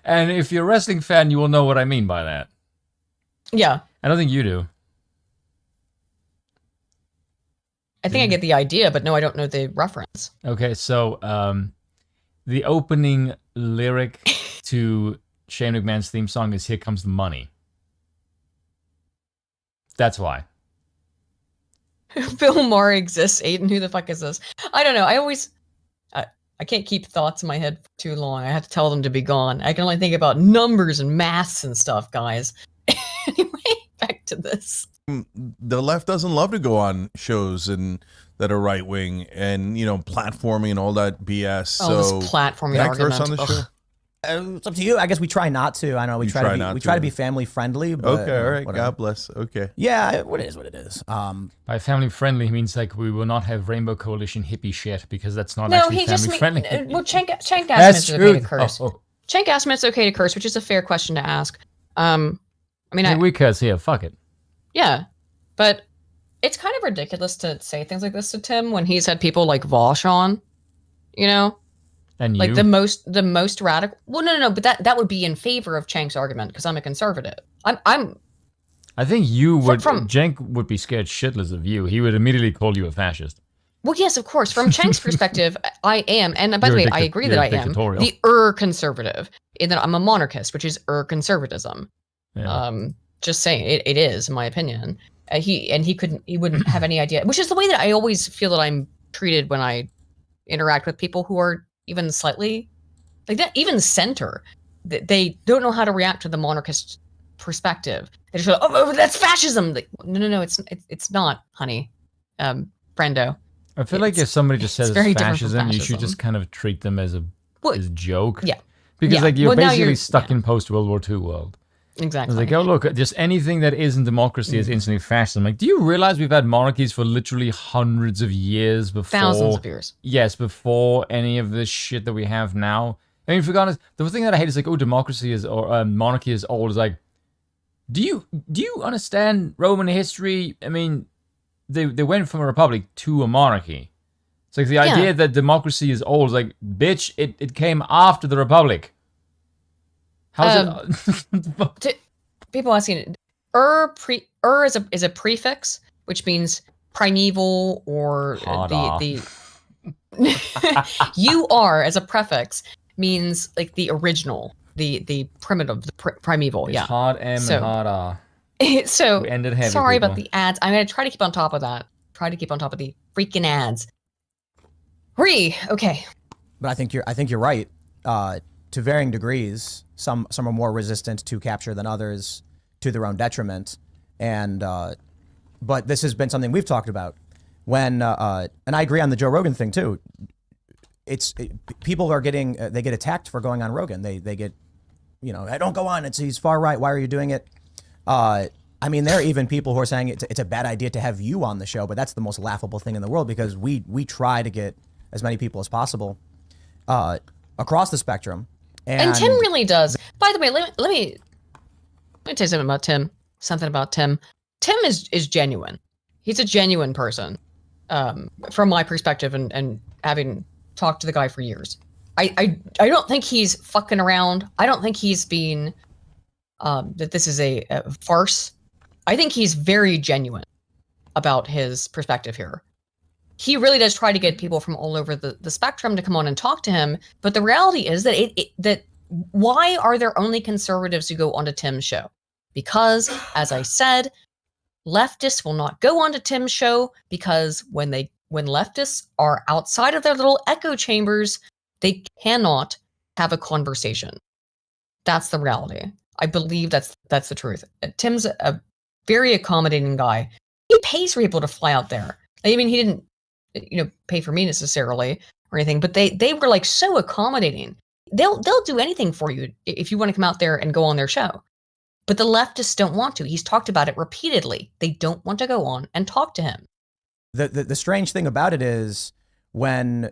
And if you're a wrestling fan, you will know what I mean by that. Yeah. I don't think you do. I think I get the idea, but no, I don't know the reference. Okay, so the opening lyric to Shane McMahon's theme song is "Here Comes the Money." That's why. Bill Maher exists, Aiden. Who the fuck is this? I don't know. I can't keep thoughts in my head for too long. I have to tell them to be gone. I can only think about numbers and maths and stuff, guys. Anyway, back to this. The left doesn't love to go on shows that are right wing and platforming and all that BS. Oh, this platforming argument. Curse on the show? It's up to you. I guess we try not to. I know we try to be family friendly. But, okay, all right. Whatever. God bless. Okay. Yeah, what it is. By family friendly, he means like we will not have Rainbow Coalition hippie shit, because that's not actually family friendly. Well, Cenk asked me it's okay to curse. Cenk asked me it's okay to curse, which is a fair question to ask. We curse here. Fuck it. Yeah, but it's kind of ridiculous to say things like this to Tim when he's had people like Vosh on, And like you? the most radical. Well, no, but that would be in favor of Cenk's argument because I'm a conservative. I think you would. Cenk would be scared shitless of you. He would immediately call you a fascist. Well, yes, of course. From Cenk's perspective, I am, and by the way, I agree that I am the conservative in that I'm a monarchist, which is conservatism. Yeah. Just saying, it is, in my opinion. He wouldn't have any idea, which is the way that I always feel that I'm treated when I interact with people who are even slightly like that, even center. They don't know how to react to the monarchist perspective. They just go, "Oh, that's fascism." Like, no, it's not, honey, friendo. I feel like if somebody just says it's fascism, you should just kind of treat them as a joke. Yeah, because you're basically stuck in post World War II world. Exactly. It's like, oh, look, just anything that isn't democracy is instantly fascism. Like, do you realize we've had monarchies for literally hundreds of years before? Thousands of years. Yes, before any of this shit that we have now. I mean, for honest, the thing that I hate is like, oh, democracy is, or monarchy is old. Is like, do you understand Roman history? I mean, they went from a republic to a monarchy. It's like the idea that democracy is old is like, bitch, it came after the republic. How's it? People asking, is a prefix, which means primeval or the as a prefix means like the original, the primitive, the primeval. It's yeah. Hard M and hard R. So we ended heavy, sorry people. about the ads. I'm gonna try to keep on top of that. Try to keep on top of the freaking ads. Okay. But I think you're right. To varying degrees, some are more resistant to capture than others, to their own detriment. And but this has been something we've talked about. When and I agree on the Joe Rogan thing too. People are getting they get attacked for going on Rogan. They get, I don't go on. He's far right. Why are you doing it? I mean, there are even people who are saying it's a bad idea to have you on the show, but that's the most laughable thing in the world because we try to get as many people as possible across the spectrum. And Tim really does. By the way, let me tell you something about Tim. Tim is genuine. He's a genuine person, from my perspective, and having talked to the guy for years. I don't think he's fucking around. I don't think he's being that this is a farce. I think he's very genuine about his perspective here. He really does try to get people from all over the spectrum to come on and talk to him. But the reality is that why are there only conservatives who go onto Tim's show? Because, as I said, leftists will not go onto Tim's show because when leftists are outside of their little echo chambers, they cannot have a conversation. That's the reality. I believe that's the truth. Tim's a very accommodating guy. He pays for people to fly out there. I mean, he didn't pay for me necessarily or anything, but they were like so accommodating. They'll do anything for you if you want to come out there and go on their show. But the leftists don't want to. He's talked about it repeatedly. They don't want to go on and talk to him. The strange thing about it is when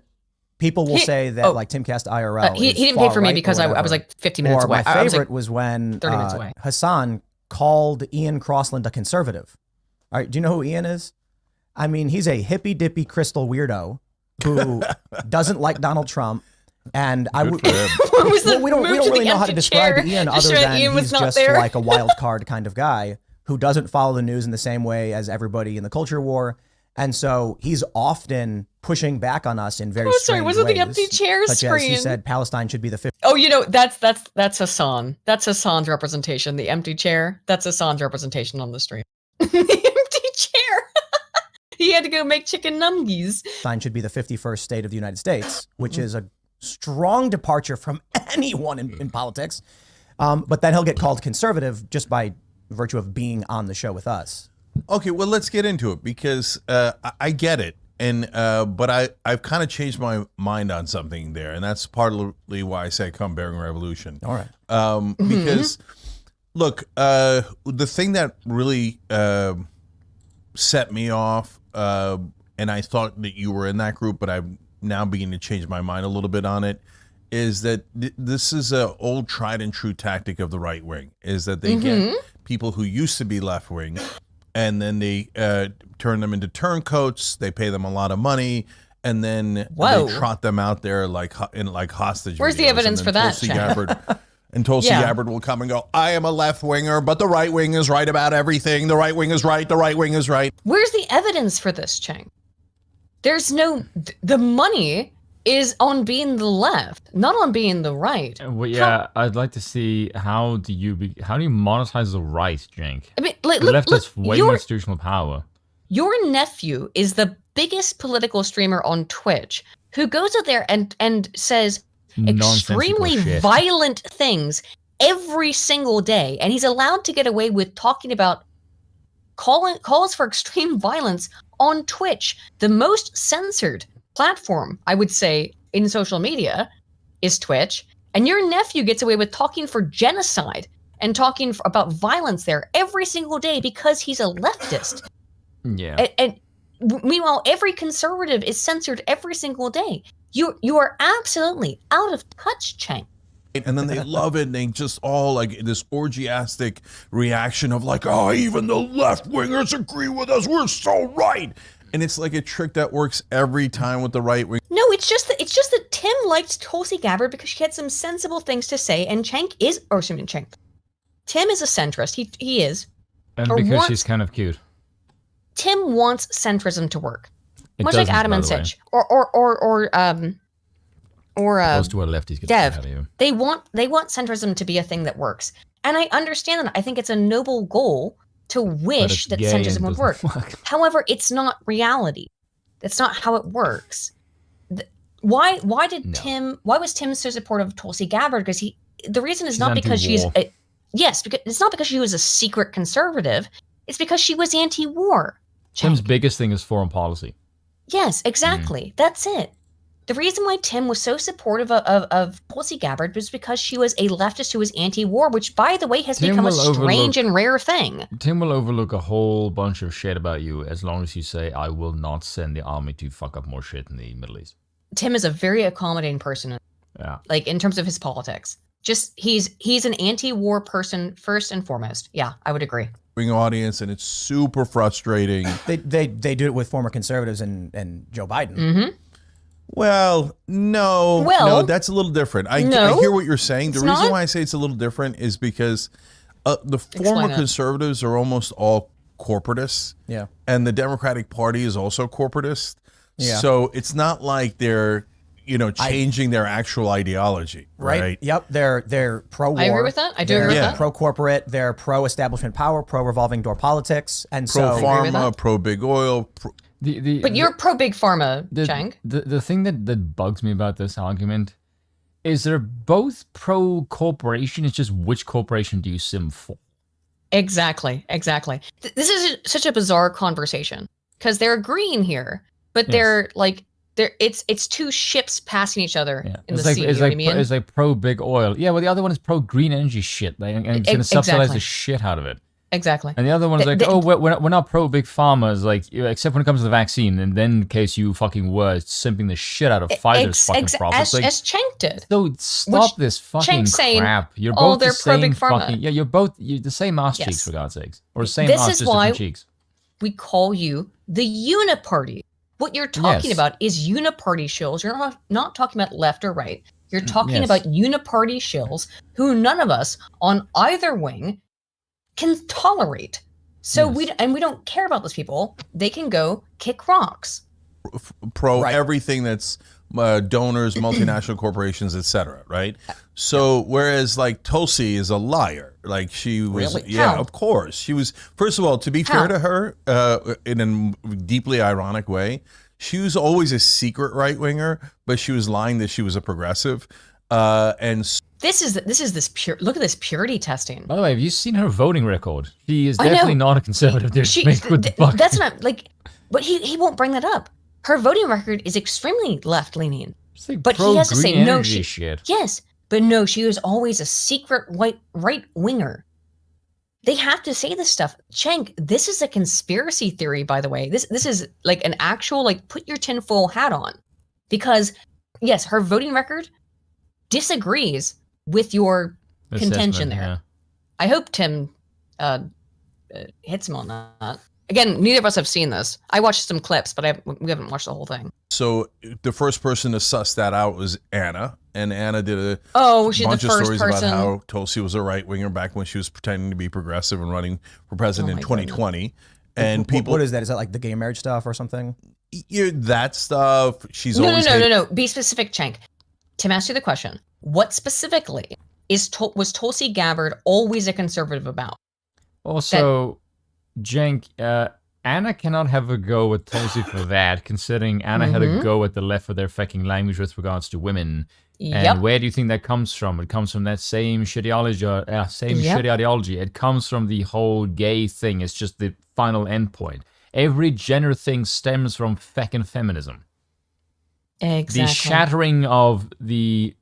people will say that like Timcast IRL he didn't pay for me because I was like 50 minutes away. My favorite was when 30 minutes away. Hassan called Ian Crossland a conservative. All right, do you know who Ian is? I mean, he's a hippy dippy crystal weirdo who doesn't like Donald Trump. And we don't really know how to describe Ian other than he's just like a wild card kind of guy who doesn't follow the news in the same way as everybody in the culture war. And so he's often pushing back on us in very strange ways. Was it the empty chair such screen? As he said, Palestine should be the 50th. Oh, that's Hassan. That's Hassan's representation. The empty chair. That's Hassan's representation on the stream. The empty chair. He had to go make chicken nuggies. Palestine should be the 51st state of the United States, which is a strong departure from anyone in politics. But then he'll get called conservative just by virtue of being on the show with us. Okay, well, let's get into it because I get it. And but I've kind of changed my mind on something there. And that's partly why I say come bearing revolution. All right. Because, look, the thing that really set me off, and I thought that you were in that group, but I'm now beginning to change my mind a little bit on it, is that this is a old tried and true tactic of the right wing, is that they get people who used to be left wing and then they turn them into turncoats, they pay them a lot of money, and then they trot them out there like hostage. Where's the evidence for that? And Tulsi Gabbard will come and go, I am a left winger, but the right wing is right about everything. The right wing is right. The right wing is right. Where's the evidence for this, Chang? There's the money is on being the left, not on being the right. Well, yeah, I'd like to see how do you monetize the right, Jank? I mean, the left has way more institutional power. Your nephew is the biggest political streamer on Twitch who goes out there and says extremely violent things every single day, and he's allowed to get away with talking about calls for extreme violence on Twitch, the most censored platform, I would say, in social media is Twitch, and your nephew gets away with talking for genocide and talking about violence there every single day because he's a leftist. Yeah. And meanwhile, every conservative is censored every single day. You are absolutely out of touch, Chang. And then they love it, and they just all like this orgiastic reaction of like, oh, even the left wingers agree with us. We're so right. And it's like a trick that works every time with the right wing. No, it's just that Tim liked Tulsi Gabbard because she had some sensible things to say, and Tim is a centrist. He is. And because she's kind of cute. Tim wants centrism to work. Much like Adam and Sitch. Or Those two are lefties. Dev. They want centrism to be a thing that works. And I understand that. I think it's a noble goal to wish that centrism would work. However, it's not reality. That's not how it works. Why was Tim so supportive of Tulsi Gabbard? Because the reason is not because she's because it's not because she was a secret conservative. It's because she was anti-war. Tim's biggest thing is foreign policy. Yes, exactly. That's it. The reason why Tim was so supportive of Tulsi Gabbard was because she was a leftist who was anti-war, which, by the way, has become a strange and rare thing. Tim will overlook a whole bunch of shit about you as long as you say, I will not send the army to fuck up more shit in the Middle East. Tim is a very accommodating person. Yeah. Like, in terms of his politics. Just, he's an anti-war person first and foremost. Yeah, I would agree. Audience, and it's super frustrating. They do it with former conservatives and Joe Biden. Mm-hmm. Well, no, that's a little different. I hear what you're saying. The reason why I say it's a little different is because the former conservatives are almost all corporatists. Yeah. And the Democratic Party is also corporatist. Yeah. So it's not like they're, changing their actual ideology. Right. Yep. They're pro-war. I agree with that. I do agree with that. Pro-corporate. They're pro-establishment power, pro-revolving door politics. And pro-pharma, pro-big oil. But you're pro-big pharma, Chang. The thing that bugs me about this argument is they're both pro-corporation. It's just which corporation do you sim for? Exactly. This is such a bizarre conversation because they're agreeing here, but they're like, it's two ships passing each other in the sea. It's like pro-big oil. Yeah, well, the other one is pro-green energy shit. And it's going to subsidize the shit out of it. Exactly. And the other one is we're not pro-big pharma, like, except when it comes to the vaccine. And then in case you fucking were simping the shit out of Pfizer's fucking profits. As Cheng did. So stop this fucking crap. You're both the same fucking... Yeah, you're the same ass cheeks, for God's sakes. Or the same ass, just different cheeks. We call you the uniparty. What you're talking about is uniparty shills. You're not talking about left or right. You're talking about uniparty shills who none of us on either wing can tolerate. So we don't care about those people. They can go kick rocks. Everything that's donors, multinational corporations, etc. Right. So whereas like Tulsi is a liar. Like she was, of course she was. First of all, to be fair to her, in a deeply ironic way, she was always a secret right winger, but she was lying that she was a progressive. This is pure. Look at this purity testing. By the way, have you seen her voting record? She is definitely not a conservative. That's not like, but he won't bring that up. Her voting record is extremely left leaning. But he has to say no. Yes, but no, she was always a secret right winger. They have to say this stuff. Cheng, this is a conspiracy theory, by the way. This is like an actual, like, put your tinfoil hat on. Because, yes, her voting record disagrees with your contention there. Yeah. I hope Tim hits him on that. Again, neither of us have seen this. I watched some clips, but we haven't watched the whole thing. So the first person to suss that out was Anna. And Anna did a bunch of stories about how Tulsi was a right-winger back when she was pretending to be progressive and running for president in 2020. And people... What is that? Is that like the gay marriage stuff or something? That stuff. She's No. Be specific, Cheng. Tim asked you the question. What specifically was Tulsi Gabbard always a conservative about? Also, Cenk, Anna cannot have a go with Tulsi for that, considering Anna had a go at the left for their fucking language with regards to women. And where do you think that comes from? It comes from that same shitty ideology. It comes from the whole gay thing. It's just the final endpoint. Every gender thing stems from feckin' feminism. Exactly. The shattering of the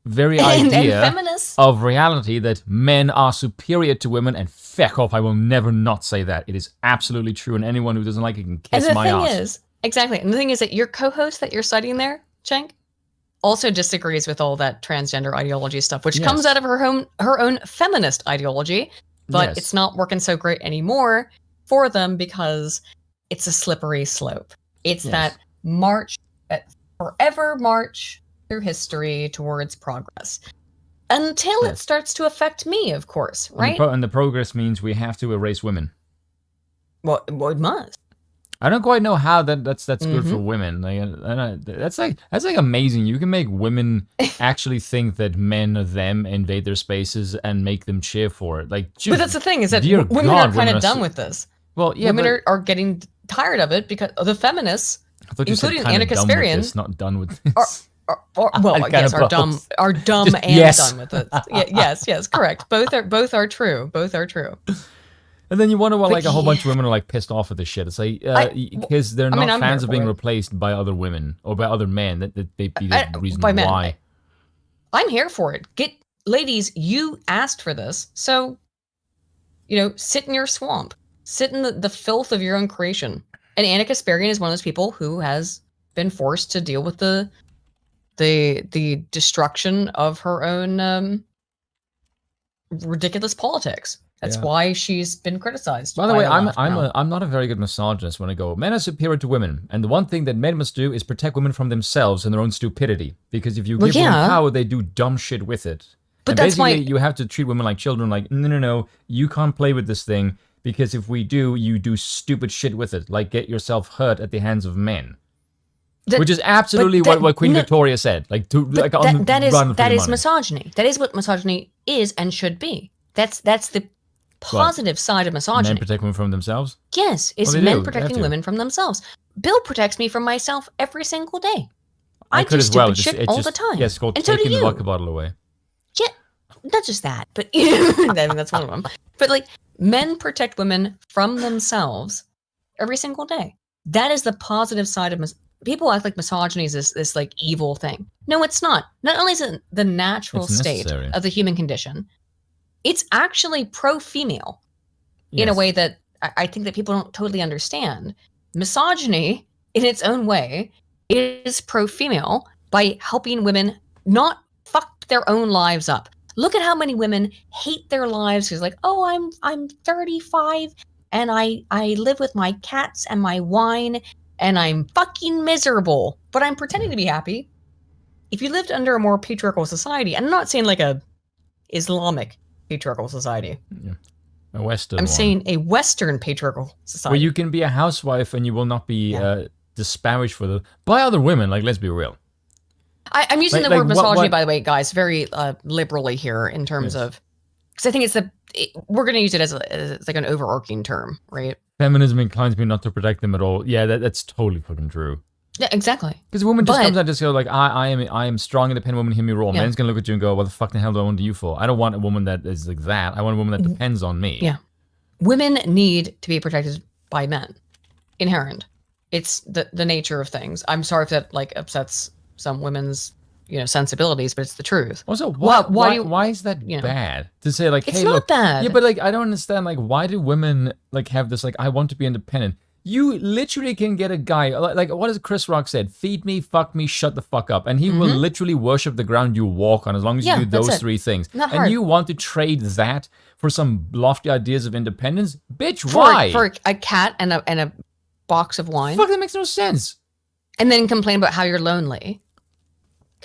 very idea of reality that men are superior to women, and feck off, I will never not say that. It is absolutely true, and anyone who doesn't like it can kiss my ass. And the thing is, exactly, and the thing is that your co-host that you're citing there, Cenk, also disagrees with all that transgender ideology stuff, which comes out of her own feminist ideology, but it's not working so great anymore for them because it's a slippery slope. It's that forever march through history towards progress. Until it starts to affect me, of course, right? And the progress means we have to erase women. Well, it must. I don't quite know how that's good for women. Like, that's like amazing. You can make women actually think that men are them, invade their spaces, and make them cheer for it. Like, but that's the thing is that women are kind of done with this. Well, yeah, women are getting tired of it because the feminists, including Anna Kasparian, not done with this. Are dumb and done with it. Yes, correct. Both are true. Both are true. And then you wonder why, like, a whole bunch of women are like pissed off at this shit. It's like because they're not fans of being replaced by other women or by other men. That they be the reason why. I'm here for it. Ladies, you asked for this, so sit in your swamp, sit in the filth of your own creation. And Anna Kasparian is one of those people who has been forced to deal with the destruction of her own ridiculous politics. That's why she's been criticized. By the way, I'm not a very good misogynist when I go, men are superior to women, and the one thing that men must do is protect women from themselves and their own stupidity. Because if you give women power, they do dumb shit with it. But that's why you have to treat women like children. Like, no, you can't play with this thing because if we do, you do stupid shit with it, like get yourself hurt at the hands of men. Which is absolutely what Queen Victoria said. Like, that is misogyny. That is what misogyny is and should be. That's the positive side of misogyny. Men protect women from themselves? Yes, it's men protecting women from themselves. Bill protects me from myself every single day. I do stupid shit all the time. Yes, called taking the vodka bottle away. Yeah, not just that, but that's one of them. But like, men protect women from themselves every single day. That is the positive side of people act like misogyny is this like evil thing. No, it's not. Not only is it the natural state of the human condition, it's actually pro-female in a way that I think that people don't totally understand. Misogyny, in its own way, is pro-female by helping women not fuck their own lives up. Look at how many women hate their lives because, like, oh, I'm 35 and I live with my cats and my wine and I'm fucking miserable, but I'm pretending to be happy. If you lived under a more patriarchal society, and I'm not saying like a Islamic patriarchal society. Yeah. A Western I'm saying a Western patriarchal society. Where you can be a housewife and you will not be disparaged by other women. Like, let's be real. I'm using the word misogyny, by the way, guys, very liberally here in terms of, because I think we're going to use it as like an overarching term, right? Feminism inclines me not to protect them at all. Yeah, that's totally fucking true. Yeah, exactly. Because a woman just comes out and just go like, I am strong, independent woman, hear me roar. Man's going to look at you and go, what the fuck the hell do I want you for? I don't want a woman that is like that. I want a woman that depends on me. Yeah. Women need to be protected by men. Inherent. It's the nature of things. I'm sorry if that like upsets some women's sensibilities, but it's the truth. Also, why is that bad to say like, it's hey, not look, bad. Yeah, but like I don't understand like why do women like have this like I want to be independent? You literally can get a guy like what has Chris Rock said? Feed me, fuck me, shut the fuck up, and he will literally worship the ground you walk on as long as you do those three things. Not and hard. You want to trade that for some lofty ideas of independence, bitch? Why? For a cat and a box of wine? Fuck, that makes no sense. And then complain about how you're lonely.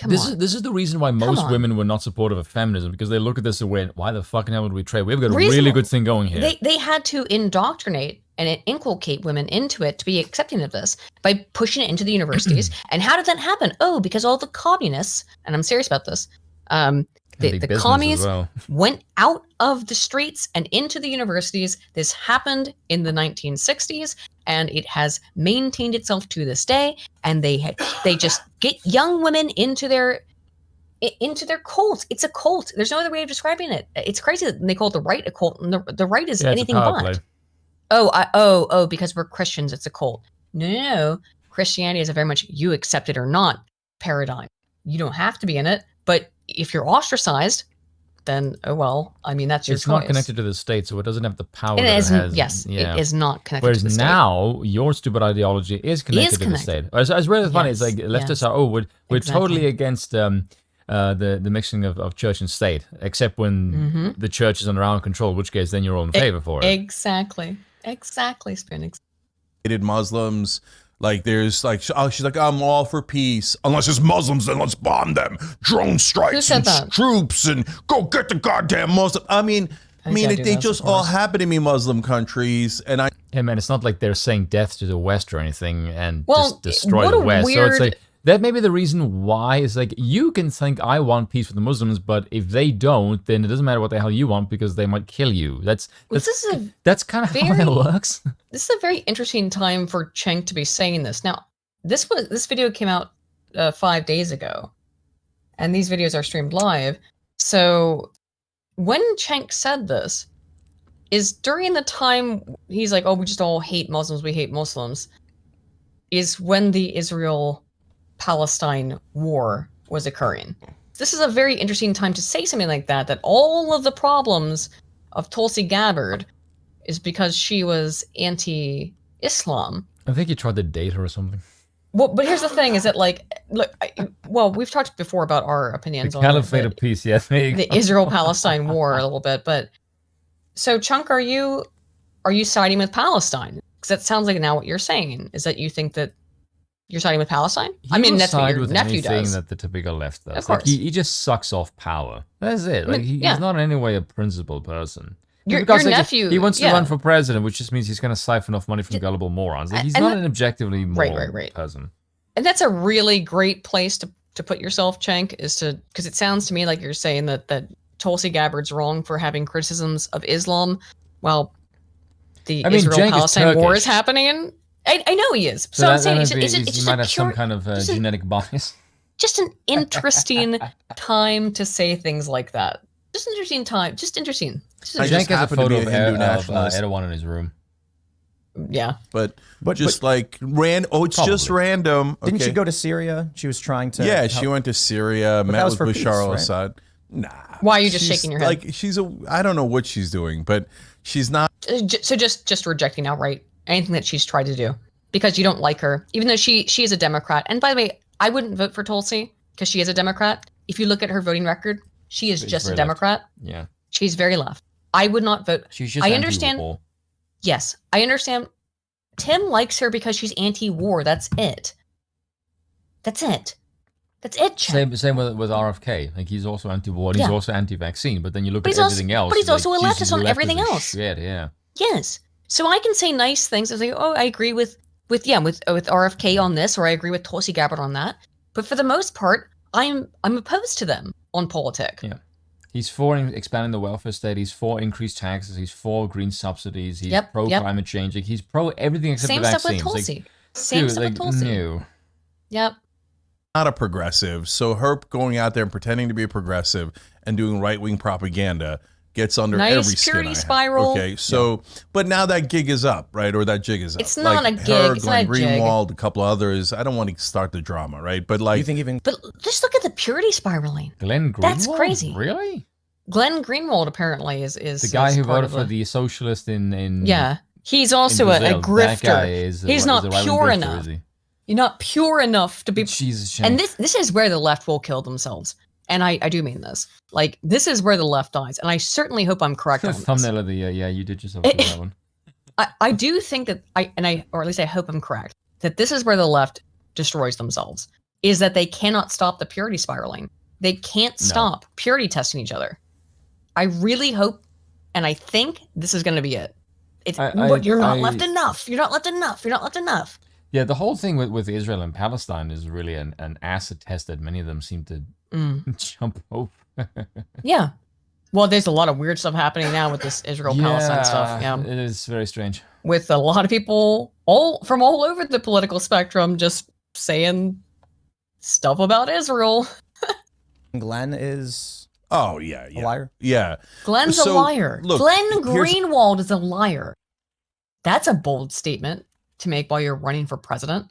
This is the reason why most women were not supportive of feminism, because they look at this and went, why the fucking hell would we trade? We've got a really good thing going here. They had to indoctrinate and inculcate women into it to be accepting of this by pushing it into the universities. And how did that happen? Oh, because all the communists, and I'm serious about this, the commies went out of the streets and into the universities. This happened in the 1960s, and it has maintained itself to this day. And they just get young women into their cults. It's a cult. There's no other way of describing it. It's crazy that they call the right a cult, and the right is anything but. Play. Because we're Christians, it's a cult. No. Christianity is a very much you accept it or not paradigm. You don't have to be in it, but if you're ostracized, then oh well. I mean, that's your choice. It's not connected to the state, so it doesn't have the power It that isn't. it has. Yes, Yeah. it is not connected Whereas to the state. now, your stupid ideology is connected to the state. It's really funny. It's like leftists are, we're totally against the mixing of church and state, except when the church is under our control, in which case then you're all in favor for it. Exactly, Spin. Muslims, like there's like, she's like, I'm all for peace. Unless it's Muslims, then let's bomb them. Drone strikes and troops and go get the goddamn Muslim. I mean, they just all happen to be Muslim countries, and Hey man, it's not like they're saying death to the West or anything and just destroy the West. Weird... So it's like that may be the reason why it's like you can think I want peace for the Muslims, but if they don't, then it doesn't matter what the hell you want because they might kill you. That's kind of how that works. This is a very interesting time for Cenk to be saying this. Now, this video came out 5 days ago, and these videos are streamed live. So when Cenk said this, is during the time he's like, oh, we just all hate Muslims, we hate Muslims, is when the Israel-Palestine war was occurring. This is a very interesting time to say something like that, that all of the problems of Tulsi Gabbard is because she was anti-Islam. I think you tried to date her or something. Well, but here's the thing: is that like, look, we've talked before about our opinions the on Caliphate of Peace, yes, the Israel-Palestine war a little bit. But so, Chunk, are you siding with Palestine? Because that sounds like now what you're saying is that you think that you're siding with Palestine. I mean, that's what your nephew does. That the typical left does. Of course, like, he just sucks off power. That's it. Like he's not in any way a principled person. Your nephew, he wants to run for president, which just means he's going to siphon off money from gullible morons. Like, he's not an objectively moral person. And that's a really great place to put yourself, Cenk, because it sounds to me like you're saying that Tulsi Gabbard's wrong for having criticisms of Islam while the Israel-Palestine war is happening. I know he is. So I'm saying he might have some kind of genetic bias. Just an interesting time to say things like that. Just an interesting time. Just interesting. Cenk has a photo of Erdogan in his room. Yeah, but just like just random. Didn't she go to Syria? She was trying to. Yeah, she went to Syria, met with Bashar al-Assad. Nah. Why are you just shaking your head? Like I don't know what she's doing, but she's not. So just rejecting outright anything that she's tried to do because you don't like her, even though she is a Democrat. And by the way, I wouldn't vote for Tulsi because she is a Democrat. If you look at her voting record, she is just a Democrat. Left. Yeah, she's very left. I would not vote. She's just. I understand. Yes, I understand. Tim likes her because she's anti-war. That's it. That's it. Cenk. Same with RFK. Like he's also anti-war. He's also anti-vaccine. But then you look at everything else. But he's also a leftist on everything else. Shit, yeah. Yes. So I can say nice things and say, oh, I agree with RFK on this, or I agree with Tulsi Gabbard on that. But for the most part, I'm opposed to them on politics. Yeah. He's for expanding the welfare state. He's for increased taxes. He's for green subsidies. He's pro climate change. Like, he's pro everything except the vaccines. Same stuff with Tulsi. Same stuff with Tulsi. No. Yep. Not a progressive. So her going out there and pretending to be a progressive and doing right-wing propaganda gets under every skin. Purity spiral. Okay, so but now that gig is up, right? Or that jig is up. It's not a gig. It's not a Glenn Greenwald, a couple others. I don't want to start the drama, right? But like, you think even. But just look at the purity spiraling. Glenn Greenwald. That's crazy. Really? Glenn Greenwald apparently is the guy who voted for the socialist in. Yeah, he's also a grifter. That guy is he's not pure enough. You're not pure enough to be. Jesus, and this is where the left will kill themselves. And I do mean this. Like, this is where the left dies. And I certainly hope I'm correct on this. Thumbnail of the year. Yeah, you did yourself do that one. I do think that or at least I hope I'm correct, that this is where the left destroys themselves, is that they cannot stop the purity spiraling. They can't stop purity testing each other. I really hope, and I think this is going to be it. But you're not left enough. You're not left enough. You're not left enough. Yeah, the whole thing with Israel and Palestine is really an acid test that many of them seem to jump over. Yeah. Well, there's a lot of weird stuff happening now with this Israel-Palestine stuff. Yeah, it is very strange. With a lot of people from all over the political spectrum just saying stuff about Israel. Glenn is a liar. Yeah. Glenn's a liar. Look, Glenn Greenwald is a liar. That's a bold statement to make while you're running for president.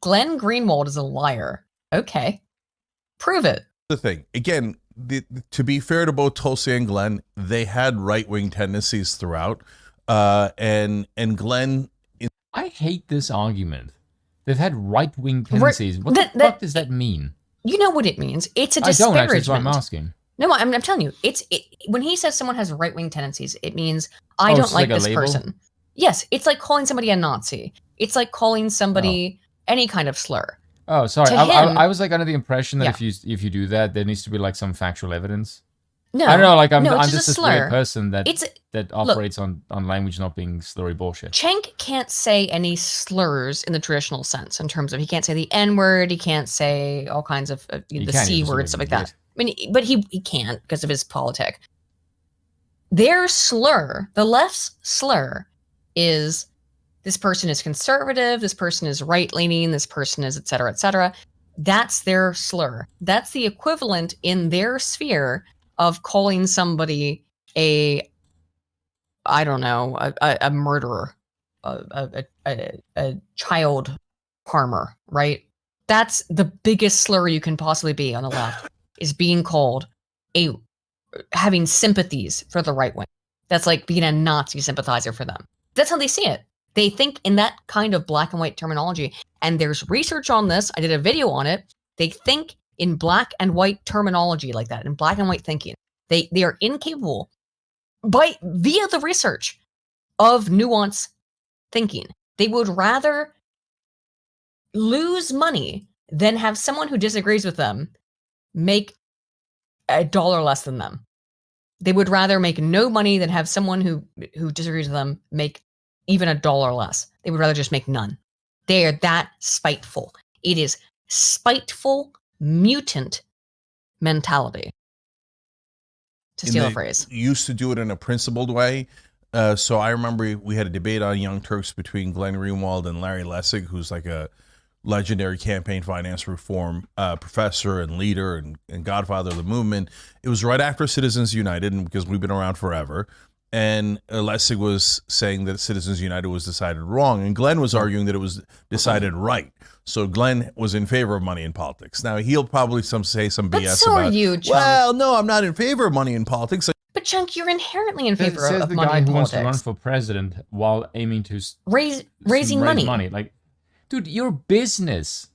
Glenn Greenwald is a liar. Okay. Prove it. The thing, again, to be fair to both Tulsi and Glenn, they had right-wing tendencies throughout. And Glenn... I hate this argument. They've had right-wing tendencies. What the fuck does that mean? You know what it means. It's a disparagement. I don't actually, that's what I'm asking. No, I'm telling you. When he says someone has right-wing tendencies, it means I don't like this person. Yes, it's like calling somebody a Nazi. It's like calling somebody any kind of slur. Oh, sorry. I was like under the impression that if you do that, there needs to be like some factual evidence. No, I don't know. Like I'm just this weird person that operates on language not being slurry bullshit. Cenk can't say any slurs in the traditional sense in terms of he can't say the N-word, he can't say all kinds of the C word, stuff like that. I mean, but he can't because of his politic. Their slur, the left's slur, is this person is conservative, this person is right-leaning, this person is et cetera, That's their slur. That's the equivalent in their sphere of calling somebody a murderer, a child harmer, right? That's the biggest slur you can possibly be on the left, is being called having sympathies for the right wing. That's like being a Nazi sympathizer for them. That's how they see it. They think in that kind of black and white terminology. And there's research on this. I did a video on it. They think in black and white terminology like that, in black and white thinking. They are incapable via the research of nuance thinking. They would rather lose money than have someone who disagrees with them make $1 less than them. They would rather make no money than have someone who disagrees with them make even $1 less. They would rather just make none. They are that spiteful. It is spiteful, mutant mentality. To steal a phrase. Used to do it in a principled way. So I remember we had a debate on Young Turks between Glenn Greenwald and Larry Lessig, who's like a legendary campaign finance reform professor and leader and godfather of the movement. It was right after Citizens United, and because we've been around forever. And Lessig was saying that Citizens United was decided wrong, and Glenn was arguing that it was decided right. So Glenn was in favor of money in politics. Now he'll probably say some BS so about. Are you, Chunk. Well, no, I'm not in favor of money in politics. But Chunk, you're inherently in favor says of the money guy in who politics. wants to run for president while aiming to raising money. Like, dude, your business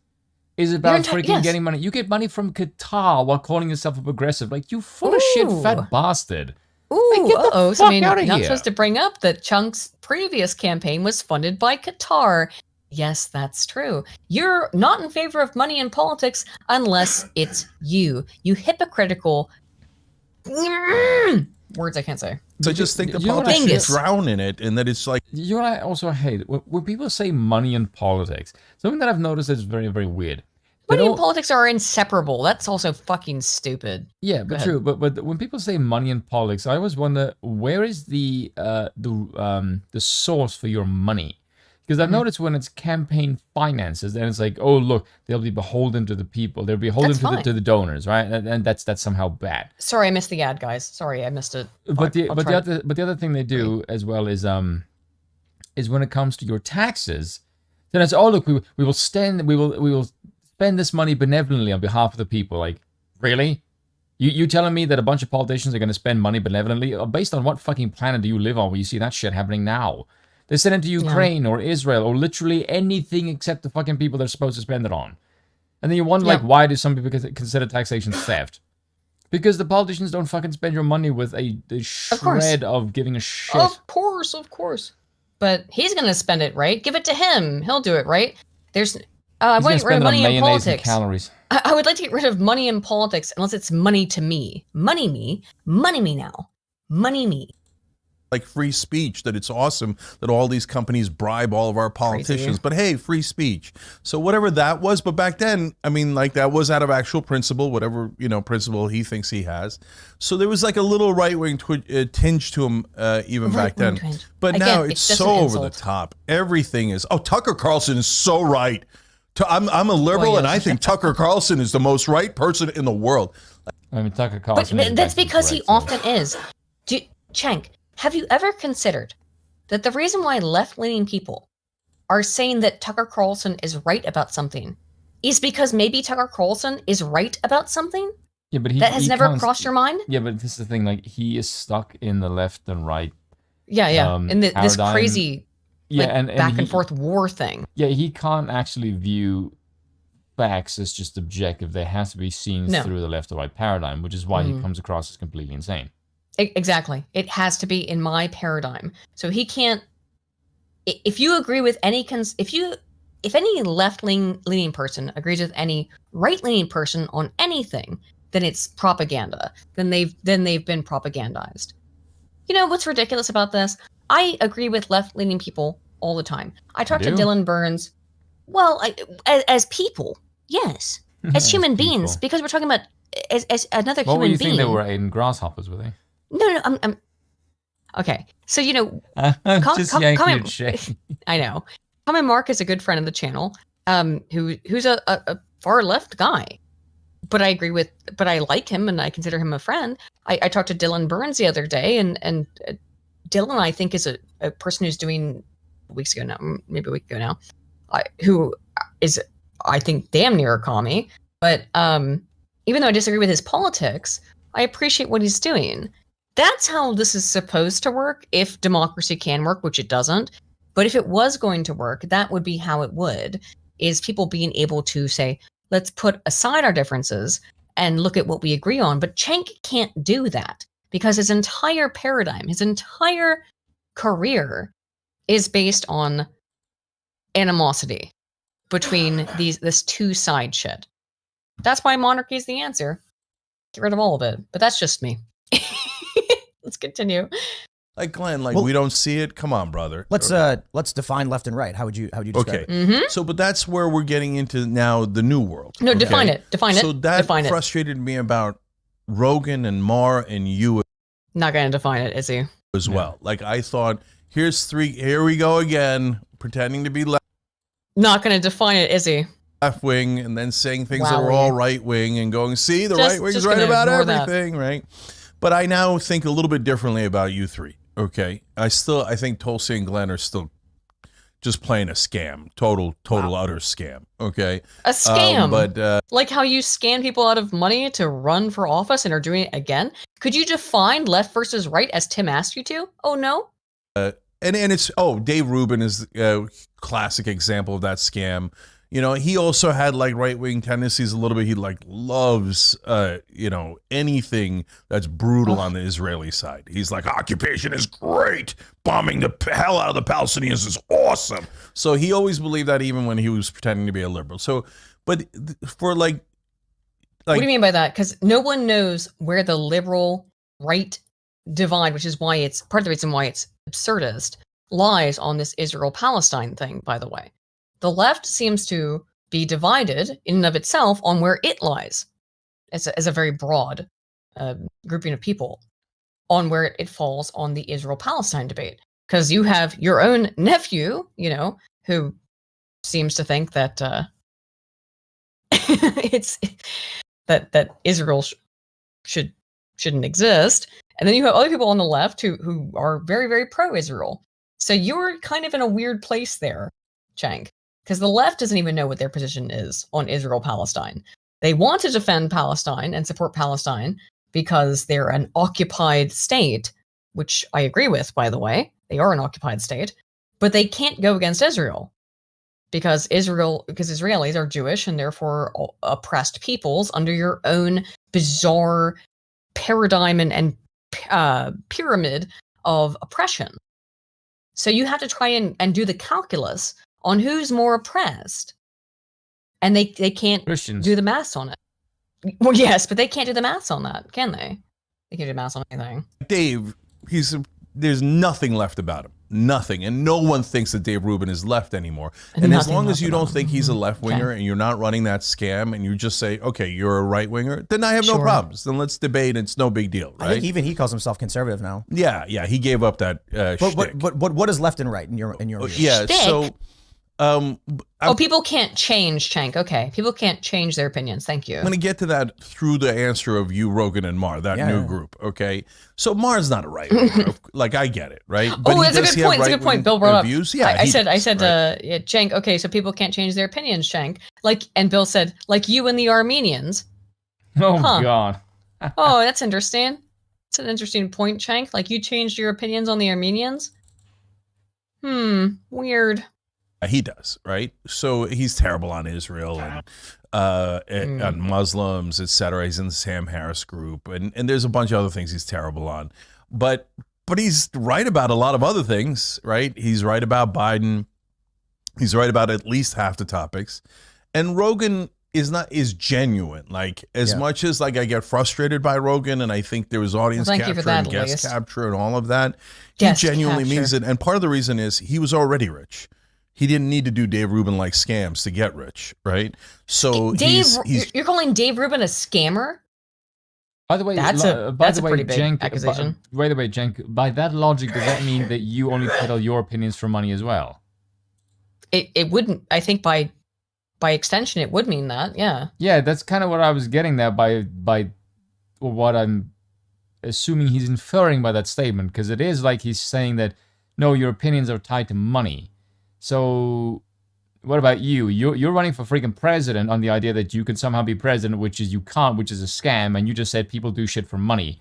is about freaking getting money. You get money from Qatar while calling yourself a progressive. Like, you full of shit, fat bastard. Ooh, so I mean, you're not supposed to bring up that Chunk's previous campaign was funded by Qatar. Yes, that's true. You're not in favor of money in politics unless it's you. You hypocritical words I can't say. So I just think the politicians drown in it, and that it's like... You know what I also hate? When people say money in politics, something that I've noticed is very, very weird. Money and politics are inseparable. That's also fucking stupid. Yeah, but true. But when people say money in politics, I always wonder, where is the source for your money? Because I've noticed when it's campaign finances, then it's like, oh look, they'll be beholden to the people. They'll be beholden to the donors, right? And that's somehow bad. Sorry, I missed the ad, guys. Sorry, I missed it. But the other thing they do as well is when it comes to your taxes, then it's, oh look, we will spend this money benevolently on behalf of the people. Like, really? You telling me that a bunch of politicians are going to spend money benevolently? Based on what fucking planet do you live on where you see that shit happening now? They send it to Ukraine or Israel or literally anything except the fucking people they're supposed to spend it on. And then you wonder, like, why do some people consider taxation theft? Because the politicians don't fucking spend your money with a shred of giving a shit. Of course. But he's going to spend it, right? Give it to him. He'll do it, right? I want to get rid of money in politics. Calories. I would like to get rid of money in politics unless it's money to me. Money me now. Money me. Like free speech, that it's awesome that all these companies bribe all of our politicians. Crazy. But hey, free speech. So whatever that was, but back then, I mean, like that was out of actual principle, whatever, principle he thinks he has. So there was like a little right-wing tinge to him even back then. But again, now it's so over the top. Everything is, Tucker Carlson is so right. I'm a liberal, and I think Tucker Carlson is the most right person in the world. I mean, Tucker Carlson. But that's because he often is. Cenk, have you ever considered that the reason why left-leaning people are saying that Tucker Carlson is right about something is because maybe Tucker Carlson is right about something? Yeah, but that has never crossed your mind. Yeah, but this is the thing. Like, he is stuck in the left and right. Yeah. In this crazy, and back and forth war thing. Yeah, he can't actually view facts as just objective. There has to be seen through the left or right paradigm, which is why he comes across as completely insane. Exactly. It has to be in my paradigm. So he can't. If you agree with any if any left-leaning person agrees with any right-leaning person on anything, then it's propaganda. Then they've been propagandized. You know what's ridiculous about this? I agree with left-leaning people all the time. I talk to Dylan Burns. Well, as people, yes, as human beings, because we're talking about as another human being. What were you think they were eating grasshoppers? Were they? No, I'm okay. So you know, I know. Common Mark is a good friend of the channel, who's a far left guy. But I like him and I consider him a friend. I talked to Dylan Burns the other day, and Dylan, I think, is a person who's doing maybe a week ago now, who is, I think, damn near a commie. But even though I disagree with his politics, I appreciate what he's doing. That's how this is supposed to work, if democracy can work, which it doesn't. But if it was going to work, that would be how it would, is people being able to say, let's put aside our differences and look at what we agree on. But Cenk can't do that because his entire paradigm, his entire career is based on animosity between this two-side shit. That's why monarchy is the answer. Get rid of all of it. But that's just me. Let's continue. Like Glenn, we don't see it. Come on, brother. Let's define left and right. How would you describe it? So, but that's where we're getting into now the new world. No, define it. So that frustrated me about Rogan and Mar and you. Not going to define it, is he? As well. Like, I thought, here we go again, pretending to be left. Not going to define it, is he? Left wing, and then saying things that are all right wing and going, see, the right wing's right about everything, right? But I now think a little bit differently about you three. Okay, I think Tulsi and Glenn are still just playing a scam, total utter scam. Okay, a scam, but like how you scam people out of money to run for office and are doing it again. Could you define left versus right as Tim asked you to? Oh no. And it's Dave Rubin is a classic example of that scam. You know, he also had like right-wing tendencies a little bit. He like loves, anything that's brutal on the Israeli side. He's like, occupation is great. Bombing the hell out of the Palestinians is awesome. So he always believed that even when he was pretending to be a liberal. So, but for like what do you mean by that? Because no one knows where the liberal right divide, which is why it's part of the reason why it's absurdist, lies on this Israel-Palestine thing, by the way. The left seems to be divided in and of itself on where it lies, as a very broad grouping of people, on where it falls on the Israel-Palestine debate. Because you have your own nephew, who seems to think that it's that Israel shouldn't exist, and then you have other people on the left who are very, very pro-Israel. So you're kind of in a weird place there, Cenk. Because the left doesn't even know what their position is on Israel-Palestine. They want to defend Palestine and support Palestine because they're an occupied state, which I agree with, by the way. They are an occupied state. But they can't go against Israel because Israelis are Jewish and therefore oppressed peoples under your own bizarre paradigm and pyramid of oppression. So you have to try and do the calculus on who's more oppressed. And they can't do the maths on it. Well, yes, but they can't do the maths on that, can they? They can't do maths on anything. Dave, there's nothing left about him. Nothing. And no one thinks that Dave Rubin is left anymore. And as long as you don't think he's a left-winger and you're not running that scam and you just say, okay, you're a right-winger, then I have no problems. Then let's debate. It's no big deal, right? I think even he calls himself conservative now. Yeah, he gave up that shtick. But what is left and right in your view? Yeah, shtick? So... people can't change, Cenk. Okay, people can't change their opinions. Thank you. I'm going to get to that through the answer of you, Rogan, and Mar, that new group. Okay, so Mar's not a right winger. Like I get it, right? But it's a good point. It's a good point. Bill brought up. Yeah, I said, Cenk. Okay, so people can't change their opinions, Cenk. And Bill said, like you and the Armenians. Oh Huh. God. Oh, that's interesting. It's an interesting point, Chank. Like, you changed your opinions on the Armenians? Weird. He does, right? So he's terrible on Israel and on Muslims, etc. He's in the Sam Harris group, and there's a bunch of other things he's terrible on. But he's right about a lot of other things, right? He's right about Biden. He's right about at least half the topics. And Rogan is genuine. Like, as much as like I get frustrated by Rogan, and I think there was audience capture and guest capture and all of that, he genuinely means it. And part of the reason is he was already rich. He didn't need to do Dave Rubin like scams to get rich, right? So you're calling Dave Rubin a scammer? By the way, that's a pretty big accusation. By the way, Cenk, by that logic, does that mean that you only peddle your opinions for money as well? It wouldn't. I think by extension, it would mean that. Yeah. Yeah, that's kind of what I was getting there by what I'm assuming he's inferring by that statement, because it is like he's saying that no, your opinions are tied to money. So, what about you? You're running for freaking president on the idea that you can somehow be president, which is you can't, which is a scam, and you just said people do shit for money.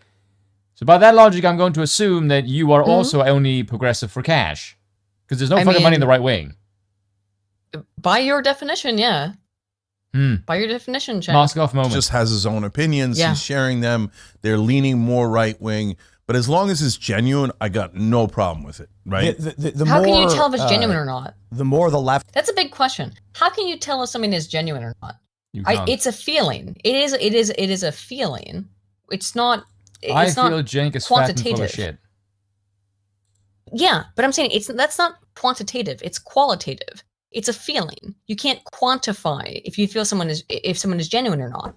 So by that logic, I'm going to assume that you are also only progressive for cash, because there's no fucking money in the right wing. By your definition, yeah. By your definition, Cenk. Moskov moment. Just has his own opinions. Yeah. He's sharing them. They're leaning more right wing. But as long as it's genuine, I got no problem with it, right? How can you tell if it's genuine or not? The more the left... That's a big question. How can you tell if something is genuine or not? It's a feeling. It is a feeling. It's not... I feel Cenk is fat and full of shit. Yeah, but I'm saying that's not quantitative. It's qualitative. It's a feeling. You can't quantify if you feel someone is genuine or not.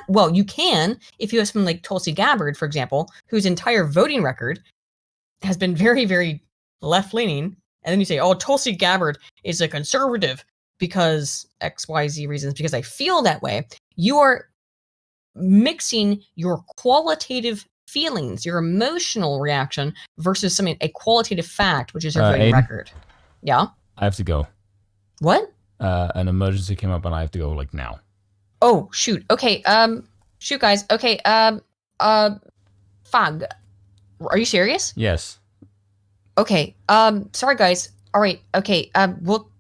Well, you can if you have someone like Tulsi Gabbard, for example, whose entire voting record has been very, very left-leaning, and then you say, "Oh, Tulsi Gabbard is a conservative because XYZ reasons, because I feel that way." You are mixing your qualitative feelings, your emotional reaction, versus a qualitative fact, which is your voting record. Yeah. I have to go. What? An emergency came up and I have to go like now. Oh, shoot. Okay. Shoot, guys. Okay. Fog. Are you serious? Yes. Okay. Sorry, guys. All right. Okay. We'll